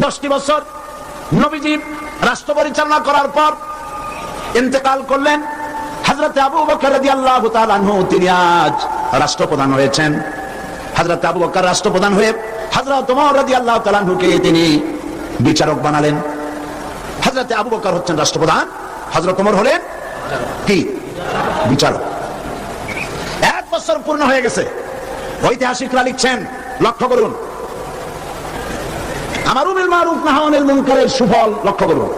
10টি বছর নবীজি রাষ্ট্র পরিচালনা করার পর ইন্তেকাল করলেন। হযরত আবু বকর রাদিয়াল্লাহু তাআলা আনহু তিনি আজ রাষ্ট্রপ্রধান হয়েছেন। হযরত আবু বকর রাষ্ট্রপ্রধান হয়ে হযরত ওমর রাদিয়াল্লাহু তাআলা আনহুকে তিনি বিচারক বানালেন। হযরত আবু বকর হচ্ছেন রাষ্ট্রপ্রধান, হযরত ওমর হলেন কি বিচারক। 1 বছর পূর্ণ হয়ে গেছে। ঐতিহাসিকরা লিখছেন, লক্ষ্য করুন, আমারু বিল মারুফ নাহি আনিল মুনকারের সুফল লক্ষ্য করুন।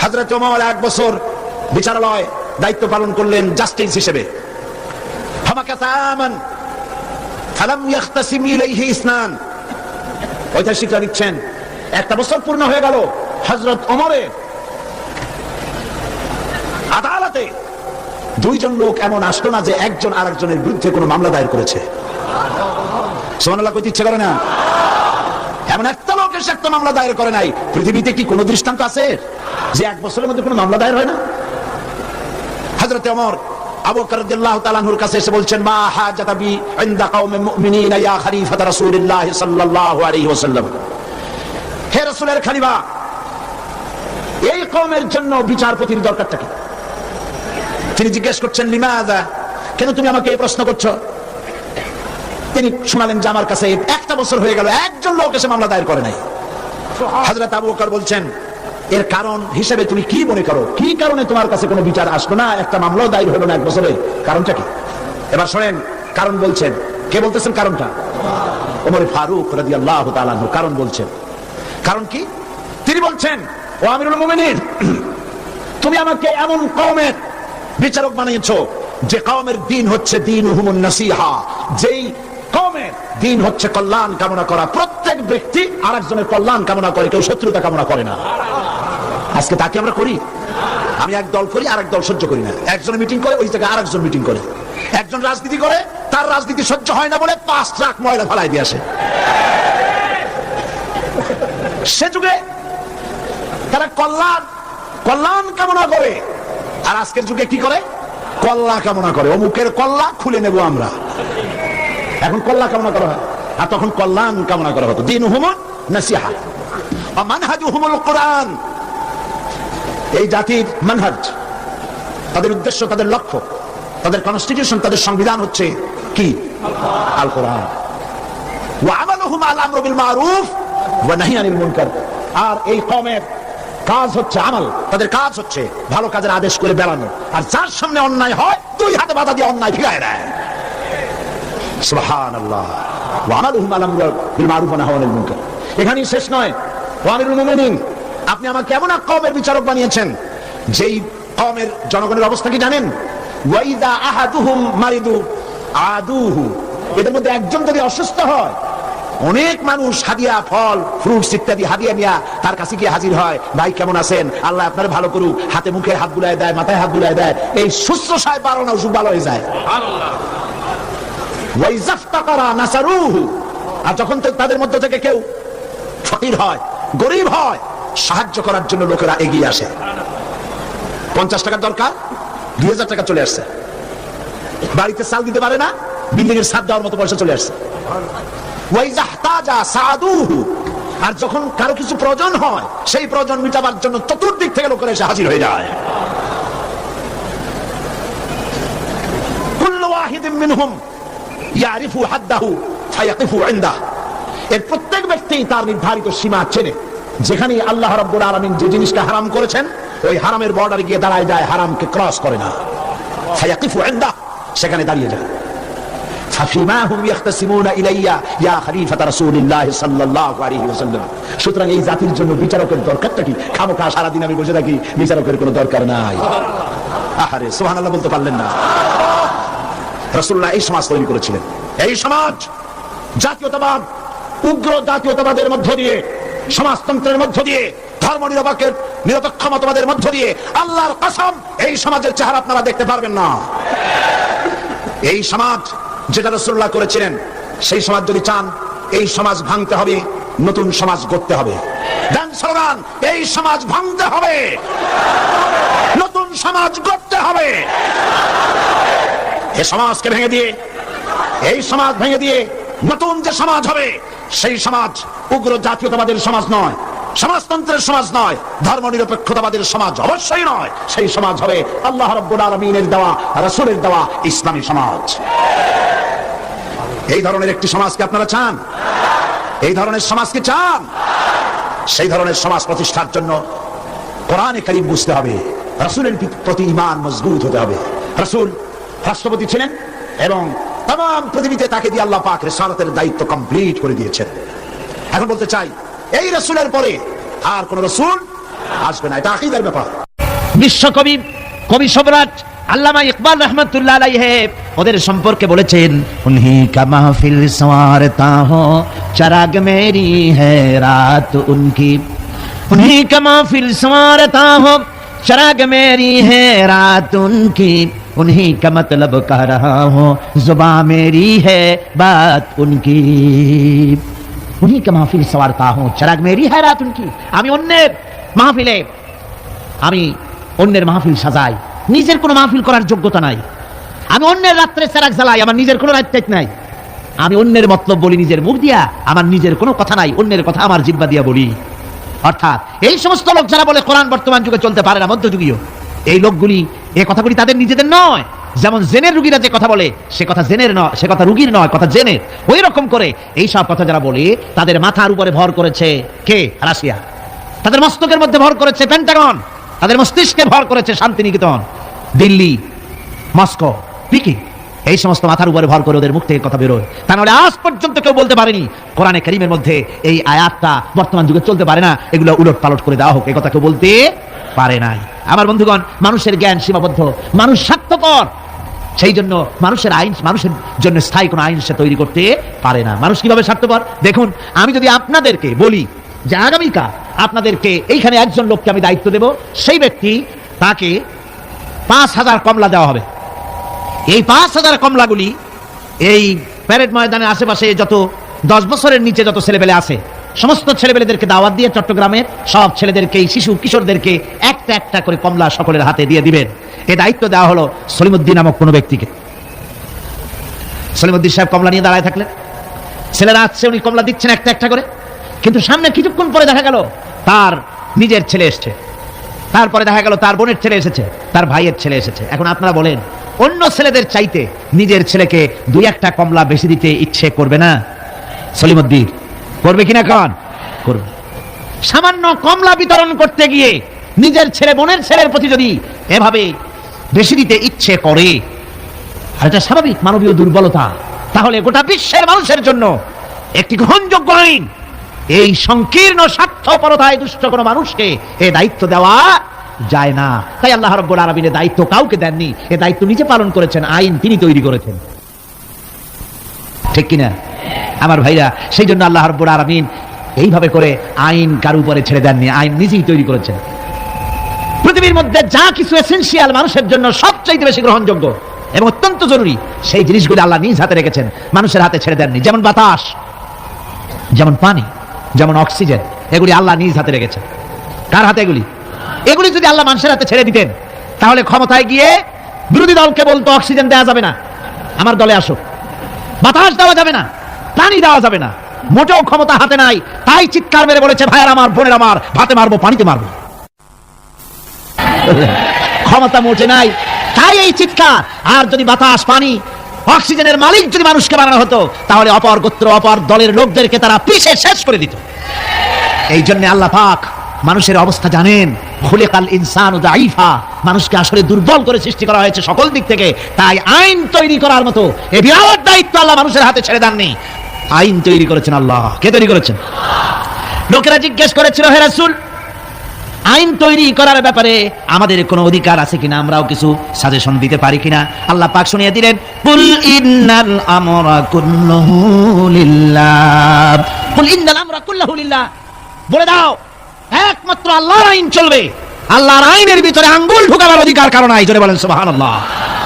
হযরত ওমর 1 বছর বিচারালয় দায়িত্ব পালন করলেন জাস্টিস হিসেবে। ফামাকাতামান ফালাম ইয়াখতাসিম ইলাইহি ইসনান। ঐতিহাসিকরা লিখছেন 1 বছর পূর্ণ হয়ে গেল, হযরত ওমরের আদালতে 2 জন লোক এমন আসলো না যে একজন আরেকজনের বিরুদ্ধে কোনো মামলা দায়ের করেছে। সুবহানাল্লাহ কইতে ইচ্ছে করে না? এমন একটা লোক এসে একটা মামলা দায়ের করে নাই। পৃথিবীতে কি কোনো দৃষ্টান্ত আছে যে 1 বছরের মধ্যে কোনো মামলা দায়ের হয় না? হযরত ওমর আবু বকর রাদিয়াল্লাহু তাআলা আনহুর কাছে এসে বলছেন, মা হাজাতা বি ইনদা কওমিল মুমিনিনা ইয়া খলিফাত রাসূলুল্লাহ সাল্লাল্লাহু আলাইহি ওয়াসাল্লাম। হে রাসূলের খলিফা, এই কওমের জন্য বিচারপতির দরকারটা কি? তিনি জিজ্ঞেস করছেন, লিমাযা, কেন তুমি আমাকে এই প্রশ্ন করছো? তিনি শোনালেন যে আমার কাছে 1 বছর হয়ে গেল, একজন লোক এসে মামলা দায়ের করে নাই। হযরত আবু বকর বলছেন, এর কারণ হিসেবে তুমি কি মনে করো? কি কারণে তোমার কাছে কোনো বিচার আসলো না, একটা মামলাও দায়ের হলো না 1 বছরে? কারণটা কি? এবার শুনেন, কারণ বলছেন। কে বলতেছেন কারণটা? ওমর ফারুক রাদিয়াল্লাহু তাআলা আনহু কারণ বলছেন। কারণ কি? তিনি বলছেন, ও আমিরুল মুমিনিন, তুমি আমাকে এমন কওমের বিচারক বানিয়েছো যে কওমের দ্বীন হচ্ছে দীনুহুমুন নাসিহা, যেই কওমের দ্বীন হচ্ছে কল্যাণ কামনা করা। প্রত্যেক ব্যক্তি আরেকজনের কল্যাণ কামনা করে, কেউ শত্রুতা কামনা করে না। আজকে তাকে আমরা করি। আমি এক দল করি, আরেক দল সহ্য করি না। একজন মিটিং করে, ওই জায়গায় আরেকজন মিটিং করে। একজন রাজনীতি করে, তার রাজনীতি সহ্য হয় না বলে 5 ট্রাক ময়লা ফেলাই দিয়ে আসে। সে যুগে তারা কল্যাণ কামনা করে, আর আজকের যুগে কি করে? কল্লা কামনা করে। অমুকের কল্লা খুলে নেব আমরা। এখন কল্লা কামনা করা হয়, আর তখন কল্যাণ কামনা করা হতো। দীনুহুমুন নাসিহা ওয়া মানহাজুহুমুল কুরআন। এই জাতির মানহাজ, তাদের উদ্দেশ্য, তাদের লক্ষ্য, তাদের কনস্টিটিউশন, তাদের সংবিধান হচ্ছে কি? আল কোরআন। ওয়া আমালুহুম আল আমরু বিল মারুফ ওয়া নাহি আনিল মুনকার। আর এই কওমের কাজ হচ্ছে আমল, তাদের কাজ হচ্ছে ভালো কাজের আদেশ করে বেড়ানো, আর যার সামনে অন্যায় হয় 2 হাতে বাধা দিয়ে অন্যায় ফিরায় দেয়। সুবহানাল্লাহ। ওয়া আমালুহুম আল আমরু বিল মারুফ ওয়া নাহি আনিল মুনকার। এখানেই শেষ নয়। ওয়া আমিরুল মুমিনিন, আপনি আমাকে এমন এক কওমের বিচারক বানিয়েছেন যেই কওমের জনগণের অবস্থা কি জানেন? ওয়া ইযা আহাদুহুম মারিদু আদুহু। এদের মধ্যে একজন যদি অসুস্থ হয়, অনেক মানুষ হাদিয়া, ফল, ফ্রুটস ইত্যাদি হাদিয়া নিয়ে তার কাছে গিয়ে হাজির হয়। ভাই কেমন আছেন? আল্লাহ আপনার ভালো করুক। হাতে মুখে হাত বুলায় দেয়, মাথায় হাত বুলায় দেয়। এই শুশ্রূষায় 12 অসুখ ভালো হয়ে যায়। ওয়া ইযাফতাকারা নাসারুহু। আর যখন তাদের মধ্য থেকে কেউ ফকির হয়, গরীব হয়, সাহায্য করার জন্য লোকেরা এগিয়ে আসে। 50 টাকার দরকার, 2000 টাকা চলে আসছে। বাড়িতে চাল দিতে পারে না, বিল্ডিং এর ছাদ দেওয়ার মতো পয়সা চলে আসছে। আর যখন কারো কিছু প্রয়োজন হয়, সেই প্রয়োজন মিটাবার জন্য চতুর্দিক থেকে লোকেরা এসে হাজির হয়ে যায়। কুল্লু ওয়াহিদিন মিনহুম ইয়ারিফু হাদ্দাহু ফায়াকিফু ইনদাহু। এর প্রত্যেক ব্যক্তি তার নির্ধারিত সীমা চেনে। যেখানে আল্লাহ রাব্বুল আলামিন যে জিনিসটা হারাম করেছেন, ওই হারামের বর্ডারে গিয়ে দাঁড়ায় যায়, হারামকে ক্রস করে না। ফায়াকিফু ইনদাহু, সেখানে দাঁড়িয়ে যায়। ফাফিমা হুম ইয়াখতাসিমুনা ইলাইয়া ইয়া খলিফাত রাসূলুল্লাহ সাল্লাল্লাহু আলাইহি ওয়াসাল্লাম। সুতরাং এই জাতির জন্য বিচারকের দরকারটা কি? খামোখা সারা দিন আমি বসে থাকি, বিচারকের কোনো দরকার নাই। আহারে সুবহানাল্লাহ বলতে পারলেন না? রাসূলুল্লাহ এই সমাজ তৈরি করেছিলেন। এই সমাজ জাতীয়তাবাদ, উগ্র জাতীয়তাবাদের মধ্য দিয়ে, সমাজতন্ত্রের মধ্য দিয়ে, ধর্ম নিরপেক্ষ মতবাদের মধ্য দিয়ে, আল্লাহর কসম এই সমাজের চেহারা আপনারা দেখতে পারবেন না। এই সমাজ যেটা রাসূলুল্লাহ করেছিলেন, সেই সমাজ যদি চান, এই সমাজ ভাঙতে হবে, নতুন সমাজ গড়তে হবে। দেন স্লোগান, এই সমাজ ভাঙতে হবে, নতুন সমাজ গড়তে হবে। এই সমাজকে ভেঙে দিয়ে, এই সমাজ ভেঙে দিয়ে নতুন যে সমাজ হবে, সেই সমাজ উগ্র জাতীয়তাবাদের সমাজ নয়, সমাজতন্ত্রের সমাজ নয়, ধর্মনিরপেক্ষতাবাদের সমাজ অবশ্যই নয়। সেই সমাজ হবে আল্লাহ রাব্বুল আলামিনের দেওয়া, রাসূলের দেওয়া ইসলামী সমাজ। এই ধরনের একটি সমাজকে আপনারা চান? এই ধরনের সমাজকে চান? সেই ধরনের সমাজ প্রতিষ্ঠার জন্য কোরআনে কারীম বুঝতে হবে, রাসূলের প্রতি ঈমান মজবুত হতে হবে। রাসূল রাষ্ট্রপতি ছিলেন এবং তাম পৃথিবীতে তাকে দিয়ে আল্লাহ পাক রিসালাতের দায়িত্ব কমপ্লিট করে দিয়েছেন। এখন বলতে চাই, এই রাসূলের পরে আর কোন রাসূল আসবে না, এটা আকীদার ব্যাপার। বিশ্বকবি কবি সম্রাট আল্লামা ইকবাল রহমতুল্লাহ আলাইহি ওদের সম্পর্কে বলেছেন, উনহি কা মাহফিল সওয়ারতা হো চরাগ মেরি হ্যায় রাত উনকি, উনহি কা মাহফিল সওয়ারতা হো চরাগ মেরি হ্যায় রাত উনকি, উনহি কা মতলব কহ রহা হো জুবান মেরি হ্যায় বাত উনকি, উনহি কা মাহফিল সওয়ারতা হো চরাগ মেরি হ্যায় রাত উনকি। আমি অন্যের মাহফিলে, আমি অন্যের মাহফিল সাজাই, নিজের কোনো মাহফিল করার যোগ্যতা নাই। আমি অন্যের রাত্রে চেরাগ জ্বালাই, আমার নিজের কোনো রাইট নাই। আমি অন্যের মতলব বলি নিজের মুখ দিয়া, আমার নিজের কোনো কথা নাই, অন্যের কথা আমার জিহ্বা দিয়া বলি। অর্থাৎ এই সমস্ত লোক যারা বলে কোরআন বর্তমান যুগে চলতে পারে না, মধ্যযুগীয়, এই লোকগুলি, এই কথাগুলি তাদের নিজেদের নয়। যেমন জেনের রুগীরা যে কথা বলে, সে কথা জেনের নয়, সে কথা রুগীর নয়, কথা জেনের। ওই রকম করে এই সব কথা যারা বলে, তাদের মাথার উপরে ভর করেছে কে? রাশিয়া। তাদের মস্তকের মধ্যে ভর করেছে পেন্টাগন, তাদের মস্তিষ্কে ভর করেছে শান্তিনিকেতন, দিল্লি, মস্কো, পিকিং। এই সমস্ত মাথার উপরে ভর করে ওদের মুখ থেকে কথা বেরোয়। তা নাহলে আজ পর্যন্ত কেউ বলতে পারেনি কোরআনে কারীমের মধ্যে এই আয়াতটা বর্তমান যুগে চলতে পারে না, এগুলো উলট পালট করে দেওয়া হোক, এই কথা কেউ বলতে পারে নাই। আমার বন্ধুগণ, মানুষের জ্ঞান সীমাবদ্ধ, মানুষ স্বার্থপর, সেই জন্য মানুষের আইন, মানুষের জন্য স্থায়ী কোনো আইন সে তৈরি করতে পারে না। মানুষ কিভাবে স্বার্থপর দেখুন। আমি যদি আপনাদেরকে বলি যে আগামীকাল আপনাদেরকে এইখানে একজন লোককে আমি দায়িত্ব দেব, সেই ব্যক্তি, তাকে ৫,০০০ কমলা দেওয়া হবে। এই ৫,০০০ কমলাগুলি এই প্যারেড ময়দানের আশেপাশে যত 10 বছরের নিচে যত ছেলেপেলে আছে, সমস্ত ছেলেপেলেদেরকে দাওয়াত দিয়ে চট্টগ্রামের সব ছেলেদেরকে, এই শিশু কিশোরদেরকে একটা একটা করে কমলা সকলের হাতে দিয়ে দিবেন। এই দায়িত্ব দেওয়া হলো সলিমুদ্দিন নামক কোনো ব্যক্তিকে। সলিমুদ্দিন সাহেব কমলা নিয়ে দাঁড়ায় থাকলেন, ছেলেরা আসছে, উনি কমলা দিচ্ছেন একটা একটা করে। কিন্তু সামনে কিছুক্ষণ পরে দেখা গেল তার নিজের ছেলে এসছে, তারপরে দেখা গেল তার বোনের ছেলে এসেছে, তার ভাইয়ের ছেলে এসেছে। এখন আপনারা বলেন, অন্য ছেলেদের চাইতে নিজের ছেলেকে 2-1টা কমলা বেশি দিতে ইচ্ছে করবে না সলিমুদ্দিন? করবে কিনা? কন করবে। সামান্য কমলা বিতরণ করতে গিয়ে নিজের ছেলে বোনের ছেলের প্রতি যদি এভাবে বেশি দিতে ইচ্ছে করে, আর এটা স্বাভাবিক মানবীয় দুর্বলতা, তাহলে গোটা বিশ্বের মানুষের জন্য একটি গ্রহণযোগ্য আইন এই সংকীর্ণ স্বার্থপরতায় দুষ্ট কোনো মানুষকে এ দায়িত্ব দেওয়া যায় না। তাই আল্লাহ রাব্বুল আলামিন দায়িত্ব কাউকে দেননি, এ দায়িত্ব নিজে পালন করেছেন, আইন তিনি তৈরি করেছেন, ঠিক কিনা আমার ভাইরা? সেই জন্য আল্লাহ রাব্বুল আলামিন এইভাবে করে আইন কারো উপরে ছেড়ে দেননি, আইন নিজেই তৈরি করেছেন। পৃথিবীর মধ্যে যা কিছু এসেনশিয়াল মানুষের জন্য সবচাইতে বেশি গ্রহণযোগ্য এবং অত্যন্ত জরুরি, সেই জিনিসগুলো আল্লাহ নিজ হাতে রেখেছেন, মানুষের হাতে ছেড়ে দেননি। যেমন বাতাস, যেমন পানি, যেমন অক্সিজেন, এগুলি আল্লাহ নিজ হাতে রেখেছেন। কার হাতে? এগুলি এগুলি যদি আল্লাহ মানুষের হাতে ছেড়ে দিতেন, তাহলে ক্ষমতায় গিয়ে বিরোধী দলকে বলতো অক্সিজেন দেওয়া যাবে না, আমার দলে আসো। বাতাস দেওয়া যাবে না, পানি দেওয়া যাবে না, মোটেও ক্ষমতা হাতে নাই। তাই চিৎকার মেরে বলেছে, ভাইয়ের আমার, বোনের আমার, ভাতে মারবো, পানিতে মারবো। ক্ষমতা মোটে নাই, তাই এই চিৎকার। আর যদি বাতাস, পানি, অক্সিজেনের মালিক যদি মানুষকে বানানো হতো, তাহলে অপর গোত্র, অপর দলের লোকদেরকে তারা পিষে শেষ করে দিত। এই জন্য আল্লাহ পাক মানুষের অবস্থা জানেন। খুলিকাল ইনসানু দাঈফা, মানুষকে আসলে দুর্বল করে সৃষ্টি করা হয়েছে সকল দিক থেকে। তাই আইন তৈরি করার মতো এই বিরাট দায়িত্ব আল্লাহ মানুষের হাতে ছেড়ে দেননি, আইন তৈরি করেছেন আল্লাহ। কে তৈরি করেছেন? লোকেরা জিজ্ঞেস করেছিল, হে রাসূল, আইন তৈরি করার ব্যাপারে আমাদের কোনো অধিকার আছে কিনা, আমরাও কিছু সাজেশন দিতে পারি কিনা? আল্লাহ পাক শুনিয়ে দিলেন, কুল ইন্নাল আমরা কুল্লুহু লিল্লাহ, কুল ইন্নাল আমরা কুল্লুহু লিল্লাহ, বলে দাও একমাত্র আল্লাহর আইন চলবে, আল্লাহর আইনের ভিতরে আঙ্গুল ঢোকাবার অধিকার কারণ নাই। জোরে বলেন সুবহানাল্লাহ।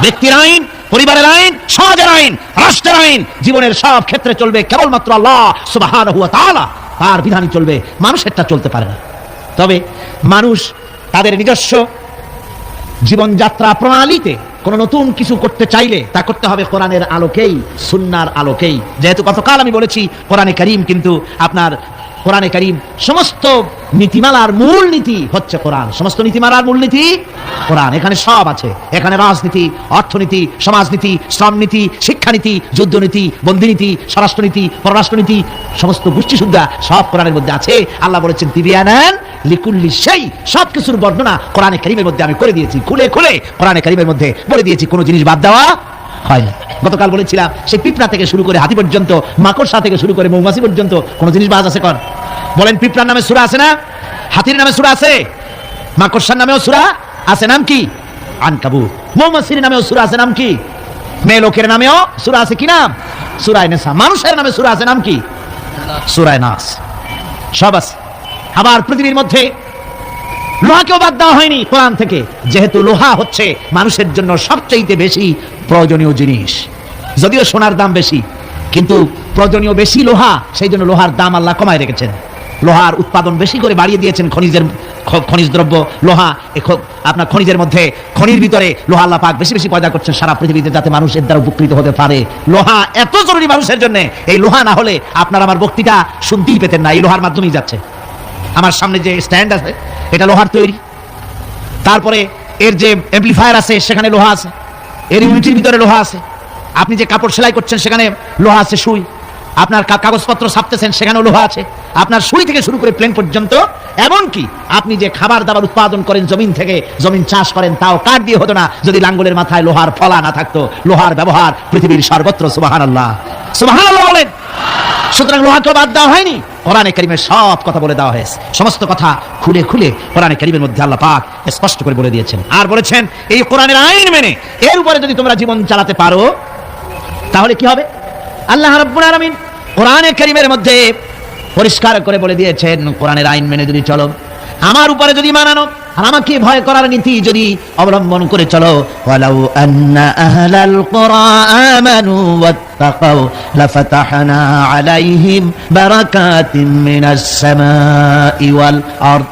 ব্যক্তির আইন, পরিবারের আইন, সমাজের আইন, রাষ্ট্রের আইন, জীবনের সব ক্ষেত্রে চলবে কেবলমাত্র আল্লাহ সুবহানাহু ওয়া তাআলা, তার বিধানই চলবে, মানুষেরটা চলতে পারে না। তবে মানুষ তাদের নিজস্ব জীবনযাত্রা প্রণালীতে কোন নতুন কিছু করতে চাইলে তা করতে হবে কোরআনের আলোকেই, সুন্নাহর আলোকেই। যেহেতু গতকাল আমি বলেছি কোরআনে কারীম কিন্তু আপনার কোরআনে কারীম সমস্ত নীতিমালার মূল নীতি হচ্ছে কোরআন। সমস্ত নীতিমালার মূল নীতি কোরআন। এখানে সব আছে। এখানে রাজনীতি, অর্থনীতি, সমাজনীতি, শ্রমনীতি, শিক্ষানীতি, যুদ্ধনীতি, বন্দিনীতি, স্বরাষ্ট্রনীতি, পররাষ্ট্রনীতি, সমস্ত গোষ্ঠী সুদ্ধা সব কোরআনের মধ্যে আছে। আল্লাহ বলেছেন তিবিয়ানান লিকুল্লি শাই, সবকিছুর বর্ণনা কোরআনে কারীমের মধ্যে আমি করে দিয়েছি। খুলে খুলে কোরআনে কারীমের মধ্যে বলে দিয়েছি, কোনো জিনিস বাদ দেওয়া হয়নি। গতকাল বলেছিলাম সেই পিঁপড়া থেকে শুরু করে হাতি পর্যন্ত, মাকড়সা থেকে শুরু করে মৌমাছি পর্যন্ত কোনো জিনিস বাদ আছে? কর বলেন। পিঁপড়ার নামে সূরা আছে না? হাতির নামে সূরা আছে? মাকড়সার নামেও সূরা আছে, নাম কি? আনকাবুত। মৌমাছির নামেও সূরা আছে, নাম কি? মেয়ে লোকের নামেও সূরা আছে, কি নাম? সূরা নিসা। মানুষের নামে সূরা আছে, নাম কি? সূরা নাস। সব আছে। আবার পৃথিবীর মধ্যে লোহাকেও বাদ দেওয়া হয়নি কোরআন থেকে, যেহেতু লোহা হচ্ছে মানুষের জন্য সবচেয়ে বেশি প্রয়োজনীয় জিনিস। যদিও সোনার দাম বেশি, কিন্তু প্রয়োজনীয় বেশি লোহা, সেই জন্য লোহার দাম আল্লাহ কমায় রেখেছেন। লোহার উৎপাদন বেশি করে বাড়িয়ে দিয়েছেন। খনিজ দ্রব্য লোহা, আপনার খনিজের মধ্যে, খনির ভিতরে লোহা আল্লাহ পাক বেশি বেশি পয়দা করছেন সারা পৃথিবীতে, যাতে মানুষ এর দ্বারা উপকৃত হতে পারে। লোহা এত জরুরি মানুষের জন্য, এই লোহা না হলে আপনার আমার বক্তৃতা শুনতেই পেতেন না। এই লোহার মাধ্যমেই যাচ্ছে। আমার সামনে যে স্ট্যান্ড আছে এটা লোহার তৈরি। তারপরে এর যে অ্যাম্পলিফায়ার আছে সেখানে লোহা আছে। এর ইউনিটির ভিতরে লোহা আছে। আপনি যে কাপড় সেলাই করছেন সেখানে লোহা আছে। সুই, আপনার কাগজপত্র ছাপতেছেন সেখানেও লোহা আছে। আপনার সুই থেকে শুরু করে প্লেন পর্যন্ত, এমনকি আপনি যে খাবার দাবার উৎপাদন করেন জমিন থেকে, জমিন চাষ করেন, তাও কাঠ দিয়ে হতো না যদি লাঙ্গলের মাথায় লোহার ফলা না থাকতো। লোহার ব্যবহার পৃথিবীর সর্বত্র। সুবহানাল্লাহ, সুবহানাল্লাহ বলেন। সুতরাং লোহাকে বাদ দেওয়া হয়নি, কোরআনে কারীমের সব কথা বলে দেওয়া হয়েছে। সমস্ত কথা খুলে খুলে কোরআনে কারীমের মধ্যে আল্লাহ পাক স্পষ্ট করে বলে দিয়েছেন। আর বলেছেন এই কোরআনের আইন মেনে এর উপরে যদি তোমরা জীবন চালাতে পারো তাহলে কি হবে? আল্লাহ রাব্বুল আলামিন কোরআনে কারীমের মধ্যে পরিষ্কার করে বলে দিয়েছেন, কোরআনের আইন মেনে যদি চলো, আমার উপরে যদি মানানো আর আমাকে ভয় করার নীতি যদি অবলম্বন করে চলো, ওয়ালাউ আন্না আহলাল কুরা আমানু ওয়াত্তাকাউ লাফাতাহনা আলাইহিম বারাকাতিম মিনাস সামাই ওয়াল আরদ।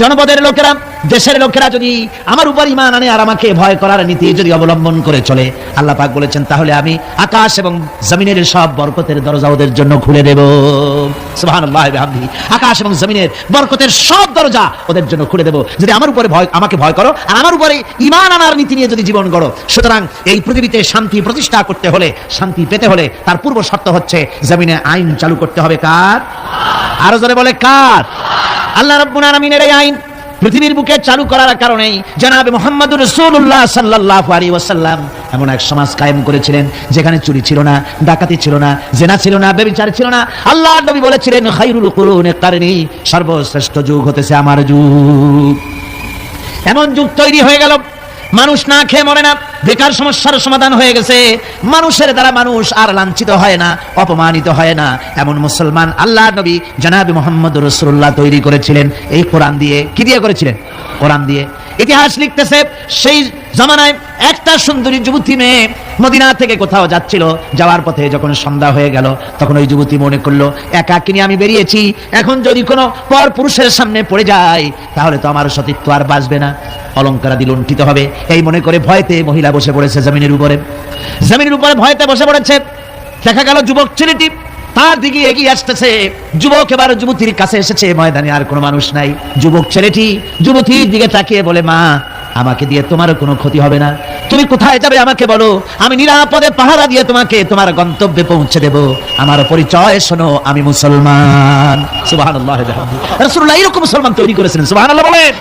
জনপদের লোকেরা, দেশের লোকেরা যদি আমার উপর ঈমান আনে আর আমাকে ভয় করার নীতি যদি অবলম্বন করে চলে, আল্লাহ পাক বলেছেন তাহলে আমি আকাশ এবং জমিনের সব বরকতের দরজা ওদের জন্য খুলে দেব। সুবহানাল্লাহি ওয়া বিহামদিহি। আকাশ এবং জমিনের বরকতের সব দরজা ওদের জন্য খুলে দেব যদি আমার উপরে আমাকে ভয় করো আর আমার উপরে ঈমান আনার নীতি নিয়ে যদি জীবন গড়ো। সুতরাং এই পৃথিবীতে শান্তি প্রতিষ্ঠা করতে হলে, শান্তি পেতে হলে তার পূর্ব শর্ত হচ্ছে জমিনে আইন চালু করতে হবে। কার? আরো জোরে বলে কার? আল্লাহ রাব্বুল আলামিনের এই আইন পৃথিবীর বুকে চালু করার কারণেই জনাবে মুহাম্মদুর রাসূলুল্লাহ সাল্লাল্লাহু আলাইহি ওয়াসাল্লাম এমন এক সমাজ কায়েম করেছিলেন যেখানে চুরি ছিল না, ডাকাতি ছিল না, জিনা ছিল না, ব্যভিচার ছিল না। আল্লাহর নবী বলেছিলেন খায়রুল কুরুনি কারনি, সর্বশ্রেষ্ঠ যুগ হতেছে আমার যুগ। এমন যুগ তৈরি হয়ে গেল, মানুষ না খেয়ে মরে না, বেকার সমস্যার সমাধান হয়ে গেছে, মানুষের দ্বারা মানুষ আর লাঞ্ছিত হয় না, অপমানিত হয় না। এমন মুসলমান আল্লাহর নবী জনাবে মুহাম্মদুর রাসূলুল্লাহ তৈরি করেছিলেন এই কোরআন দিয়ে। কি দিয়ে করেছিলেন? কোরআন দিয়ে। ইতিহাস লিখতেছে সেই জামানায় একটা সুন্দরী যুবতী মেয়ে মদিনা থেকে কোথাও যাচ্ছিল, যাওয়ার পথে যখন সন্ধ্যা হয়ে গেল তখন ওই যুবতী মনে করলো একাকিনী আমি বেরিয়েছি, এখন যদি কোনো পর পুরুষের সামনে পড়ে যায় তাহলে তো আমার সতীত্ব আর বাঁচবে না, অলঙ্কারাদি লুণ্ঠিত হবে। এই মনে করে ভয়তে মহিলা বসে পড়েছে জমিনের উপরে। জমিনের উপরে ভয়তে বসে পড়েছে। দেখা গেল যুবক ছেলেটি তার দিকে এগিয়ে আসতেছে। যুবক এবার যুবতীর কাছে এসেছে, ময়দানে আর কোনো মানুষ নাই। যুবক ছেলেটি যুবতীর দিকে তাকিয়ে বলে, মা আমাকে দিয়ে তোমারও কোনো ক্ষতি হবে না, তুমি কোথায় যাবে আমাকে বলো, আমি নিরাপদে পাহারা দিয়ে তোমাকে তোমার গন্তব্যে পৌঁছে দেব। আমার পরিচয় শোনো, আমি মুসলমান। সুবহানাল্লাহ। রাসূলুল্লাহ এরকম মুসলমান তৈরি করেছিলেন। সুবহানাল্লাহ বলেন।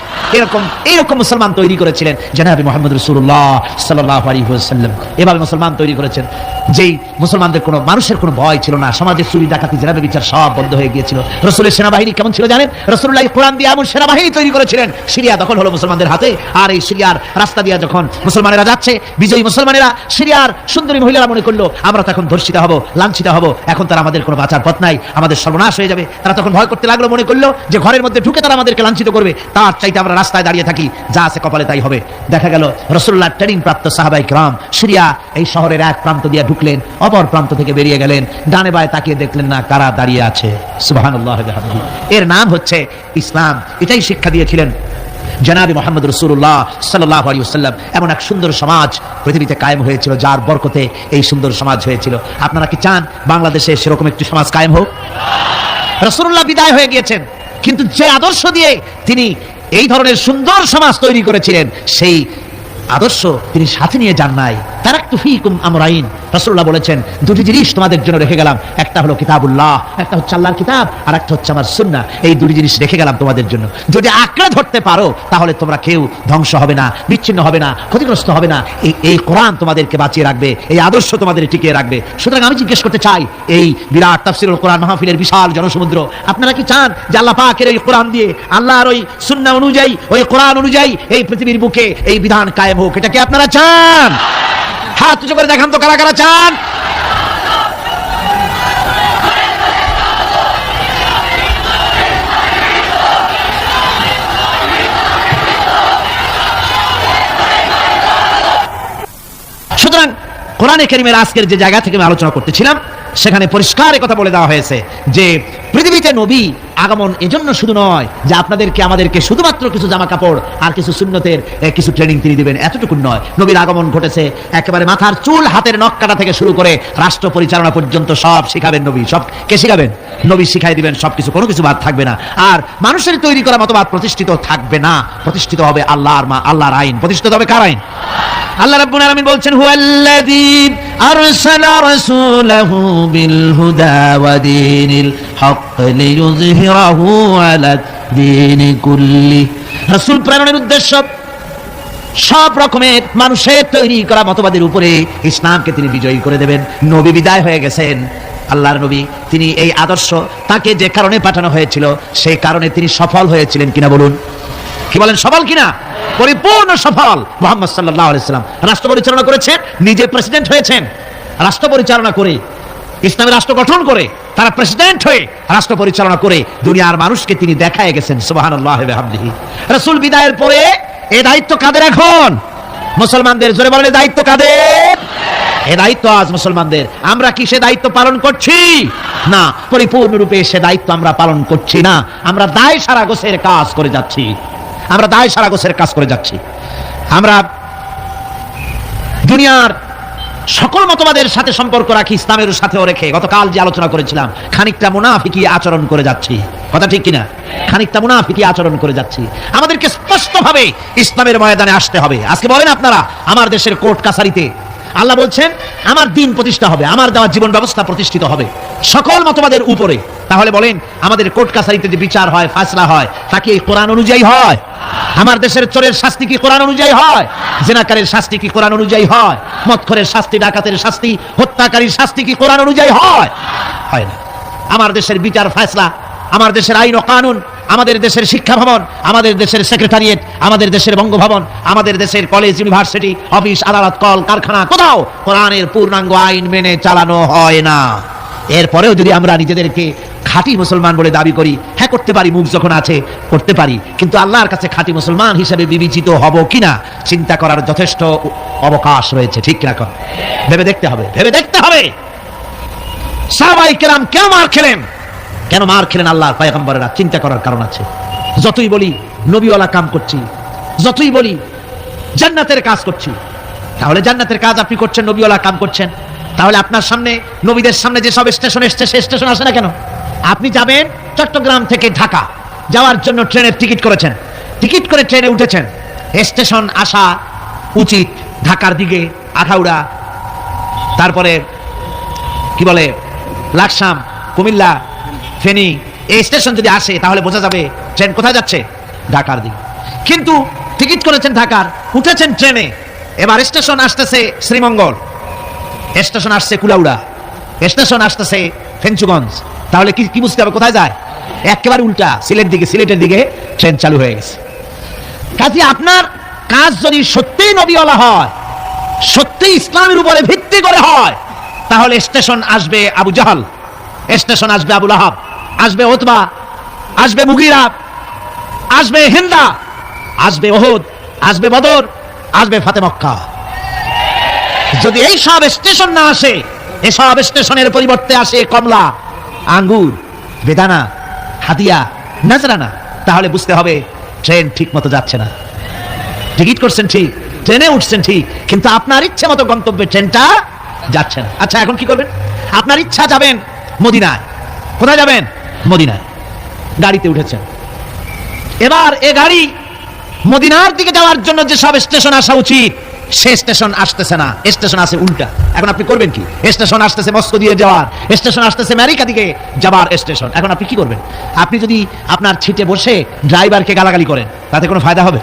এরকম মুসলমান তৈরি করেছিলেন জনাবে মুহাম্মদ রাসূলুল্লাহ সাল্লাল্লাহু আলাইহি ওয়াসাল্লাম। এভাবে মুসলমান তৈরি করেছেন যেই মুসলমানদের কোনো মানুষের কোনো ভয় ছিল না, সমাজে চুরি ডাকাতি জেনাবে বিচার সব বন্ধ হয়ে গিয়েছিল। রাসূলের সেনাবাহিনী কেমন ছিল জানেন? রাসূলুল্লাহ কোরআন দিয়ে এমন সেনাবাহিনী তৈরি করেছিলেন, সিরিয়া দখল হলো মুসলমানদের হাতে। আর এই সিরিয়ার রাস্তা দিয়ে যখন মুসলমানেরা যাচ্ছে, বিজয়ী মুসলমানেরা, সিরিয়ার সুন্দরী মহিলারা মনে করলো আমরা তখন ধর্ষিত হব, লাঞ্ছিত হব, এখন তারা আমাদের কোনো বাঁচার পথ নাই, আমাদের সর্বনাশ হয়ে যাবে। তারা তখন ভয় করতে লাগলো, মনে করলো যে ঘরের মধ্যে ঢুকে তারা আমাদেরকে লাঞ্ছিত করবে, তার চাইতে আমরা রাস্তায় দাঁড়িয়ে থাকি, যা আছে কপালে তাই হবে। দেখা গেল রাসূলুল্লাহ ট্রেনিং প্রাপ্ত সাহাবায়ে কিরাম সিরিয়া এই শহরের এক প্রান্ত দিয়ে ঢুকলেন, অপর প্রান্ত থেকে বেরিয়ে গেলেন, ডানে বায়ে তাকিয়ে দেখলেন না কারা দাঁড়িয়ে আছে। সুবহানাল্লাহ। এর নাম হচ্ছে ইসলাম। এটাই শিক্ষা দিয়েছিলেন জনাবে মুহাম্মদ রাসূলুল্লাহ সাল্লাল্লাহু আলাইহি ওয়াসাল্লাম। এমন এক সুন্দর সমাজ পৃথিবীতে কায়েম হয়েছিল, যার বরকতে এই সুন্দর সমাজ হয়েছিল। আপনারা কি চান বাংলাদেশে সেরকম একটি সমাজ কায়েম হোক? রাসূলুল্লাহ বিদায় হয়ে গিয়েছেন, কিন্তু যে আদর্শ দিয়ে তিনি এই ধরনের সুন্দর সমাজ তৈরি করেছিলেন, সেই আদর্শ তিনি সাথে নিয়ে যান নাই। তারাকতু ফীকুম আমরাইন, রাসূলুল্লাহ বলেছেন দুটি জিনিস তোমাদের জন্য রেখে গেলাম, একটা হলো কিতাবুল্লাহ, একটা হচ্ছে আল্লাহর কিতাব, আর একটা হচ্ছে আমার সুন্নাহ। এই দুটি জিনিস রেখে গেলাম তোমাদের জন্য। যদি আঁকড়ে ধরতে পারো তাহলে তোমরা কেউ ধ্বংস হবে না, বিচ্ছিন্ন হবে না, ক্ষতিগ্রস্ত হবে না। এই কোরআন তোমাদেরকে বাঁচিয়ে রাখবে, এই আদর্শ তোমাদের টিকিয়ে রাখবে। সুতরাং আমি জিজ্ঞেস করতে চাই, এই বিরাট তাফসীরুল কোরআন মাহফিলের বিশাল জনসমুদ্র, আপনারা কি চান যে আল্লাহ পাকের এই কোরআন দিয়ে, আল্লাহর ওই সুন্নাহ অনুযায়ী, ওই কোরআন অনুযায়ী এই পৃথিবীর বুকে এই বিধান কায়েম হোক? এটা কি আপনারা চান? হাত উঁচু করে দেখান তো কারা কারা চান। সুতরাং কোরআনে কারীমের আজকের যে জায়গা থেকে আমি আলোচনা করতেছিলাম, সেখানে পরিষ্কার কথা বলে দেওয়া হয়েছে যে পৃথিবীতে নবী আগমন এজন্য শুধু নয় যে আপনাদেরকে আমাদেরকে শুধুমাত্র কিছু জামা কাপড় আর কিছু সুন্নতের কিছু ট্রেনিং তিনি দিবেন, এতটুকু নয়। নবীর আগমন ঘটেছে একেবারে মাথার চুল, হাতের নখ কাটা থেকে শুরু করে রাষ্ট্র পরিচালনা পর্যন্ত সব শিখাবেন নবী। সব কে শিখাবেন? নবী শিখাই দিবেন সবকিছু, কোনো কিছু বাদ থাকবে না। আর মানুষের তৈরি করা মতবাদ প্রতিষ্ঠিত থাকবে না, প্রতিষ্ঠিত হবে আল্লাহর আইন। প্রতিষ্ঠিত হবে কার আইন? আল্লাহ রাব্বুল আলামিন বলছেন হুয়াল্লাযী আরসালা রাসূলাহু বিল হুদা ওয়া দীনিল হক লিইয়ুযহিরাহু আলা দীনি কুল্লি। রাসূল প্রেরণের উদ্দেশ্য সব রকমের মানুষের তৈরি করা মতবাদের উপরে ইসলামকে তিনি বিজয়ী করে দেবেন। নবী বিদায় হয়ে গেছেন, আল্লাহর নবী, তিনি এই আদর্শ তাকে যে কারণে পাঠানো হয়েছিল সেই কারণে তিনি সফল হয়েছিলেন কিনা বলুন? কি বলেন, সফল কিনা? পরিপূর্ণ সফল। মুহাম্মদ সাল্লাল্লাহু আলাইহি সাল্লাম রাষ্ট্র পরিচালনা করেছেন, নিজে প্রেসিডেন্ট হয়েছেন, রাষ্ট্র পরিচালনা করে, ইসলামী রাষ্ট্র গঠন করে, তারা প্রেসিডেন্ট হয়ে রাষ্ট্র পরিচালনা করে দুনিয়ার মানুষকে তিনি দেখায় গেছেন। সুবহানাল্লাহি ওয়া বিহামদিহি। রাসূল বিদায়ের পরে এই দায়িত্ব কাদের এখন? মুসলমানদের। জোরে বলেন, দায়িত্ব কাদের? এ দায়িত্ব আজ মুসলমানদের। আমরা কি সে দায়িত্ব পালন করছি? না, পরিপূর্ণরূপে সে দায়িত্ব আমরা পালন করছি না। আমরা দায় সারা গোছের কাজ করে যাচ্ছি, আমরা দায় সারা গোছের কাজ করে যাচ্ছি। আমরা দুনিয়ার সকল মতবাদের সাথে সম্পর্ক রাখি, ইসলামের সাথেও রেখে গতকাল যে আলোচনা করেছিলাম, খানিকটা মুনাফিকি আচরণ করে যাচ্ছি। কথা ঠিক কিনা? খানিকটা মুনাফিকি আচরণ করে যাচ্ছি। আমাদেরকে স্পষ্টভাবে ইসলামের ময়দানে আসতে হবে। আজকে বলেন আপনারা, আমার দেশের কোর্ট কাছারিতে আল্লাহ বলছেন আমার দিন প্রতিষ্ঠা হবে, আমার দেওয়া জীবন ব্যবস্থা প্রতিষ্ঠিত হবে সকল মতবাদের উপরে। তাহলে বলেন, আমাদের কোর্ট কাছারিতে যে বিচার হয়, ফায়সালা হয়, তা কি কোরআন অনুযায়ী হয়? আমার দেশের চোরের শাস্তি কি কোরআন অনুযায়ী হয়? জিনাকারের শাস্তি কি কোরআন অনুযায়ী হয়? মদখোরের শাস্তি, ডাকাতের শাস্তি, হত্যাকারীর শাস্তি কি কোরআন অনুযায়ী হয়? হয় না। আমার দেশের বিচার ফায়সালা, আমার দেশের আইন ও কানুন, আমাদের দেশের শিক্ষা ভবন, আমাদের দেশের সেক্রেটারিয়েট, আমাদের দেশের বঙ্গভবন, আমাদের দেশের কলেজ, ইউনিভার্সিটি, অফিস, আদালত, কল কারখানা, কোথাও কোরআনের পূর্ণাঙ্গ আইন মেনে চালানো হয় না। এরপরেও যদি আমরা নিজেদেরকে খাঁটি মুসলমান বলে দাবি করি, হ্যাঁ করতে পারি, মুখ যখন আছে করতে পারি, কিন্তু আল্লাহর কাছে খাঁটি মুসলমান হিসেবে বিবেচিত হব কিনা চিন্তা করার যথেষ্ট অবকাশ রয়েছে। ঠিক কিনা? ভেবে দেখতে হবে, ভেবে দেখতে হবে। সাহাবায়ে কেরাম কেন মার খেলেন? কেন মার খেলেন আল্লাহর পয়গম্বরেরা? চিন্তা করার কারণ আছে। যতই বলি নবীওয়ালা কাম করছি, যতই বলি জান্নাতের কাজ করছি, তাহলে জান্নাতের কাজ আপনি করছেন, নবীওয়ালা কাম করছেন, তাহলে আপনার সামনে, নবীদের সামনে যে সব স্টেশন এসছে, সে স্টেশন আসে না কেন? আপনি যাবেন চট্টগ্রাম থেকে ঢাকা যাওয়ার জন্য ট্রেনের টিকিট করেছেন, টিকিট করে ট্রেনে উঠেছেন, স্টেশন আসা উচিত ঢাকার দিকে, আখাউড়া, তারপরে কি বলে লাকসাম, কুমিল্লা, ফেনী, এই স্টেশন যদি আসে তাহলে বোঝা যাবে ট্রেন কোথায় যাচ্ছে, ঢাকার দিকে। কিন্তু টিকিট করেছেন ঢাকার, উঠেছেন ট্রেনে, এবার স্টেশন আসতেছে শ্রীমঙ্গল, স্টেশন আসছে কুলাউড়া, স্টেশন আসতেছে ফেঞ্চুগঞ্জ, তাহলে কি বুঝতে হবে কোথায় যায়? একেবারে উল্টা, সিলেটের দিকে ট্রেন চালু হয়ে গেছে। কাজে আপনার কাজ যদি সত্যিই নবীওয়ালা হয়, সত্যিই ইসলামের উপরে ভিত্তি করে হয়, তাহলে স্টেশন আসবে আবু জাহাল, স্টেশন আসবে আবু লাহাব, আসবে উতবা, আসবে মুগীরা, আসবে হিন্দা, আসবে ওহুদ, আসবে বদর, আসবে ফাতে মক্কা। যদি এই সব স্টেশন না আসে, এসব স্টেশনের পরিবর্তে আসে কমলা, আঙ্গুর, বেদানা, হাদিয়া, নাজরানা, তাহলে বুঝতে হবে ট্রেন ঠিক মতো যাচ্ছে না। টিকিট করছেন ঠিক, ট্রেনে উঠছেন ঠিক, কিন্তু আপনার ইচ্ছে মতো গন্তব্যে ট্রেনটা যাচ্ছে না। আচ্ছা, এখন কি করবেন? আপনার ইচ্ছা যাবেন মদিনায়, কোথায় যাবেন? মদিনায় গাড়িতে উঠেছেন। এবার এ গাড়ি মদিনার দিকে যাওয়ার জন্য যে সব স্টেশন আসা উচিত সে স্টেশন আসতেছে না, স্টেশন আসে উল্টা। এখন আপনি করবেন কি? স্টেশন আসতেছে মস্কো দিয়ে যাওয়ার, স্টেশন আসতেছে আমেরিকা দিকে যাবার স্টেশন। এখন আপনি কি করবেন? আপনি যদি আপনার সিটে বসে ড্রাইভারকে গালাগালি করেন তাতে কোনো ফায়দা হবে?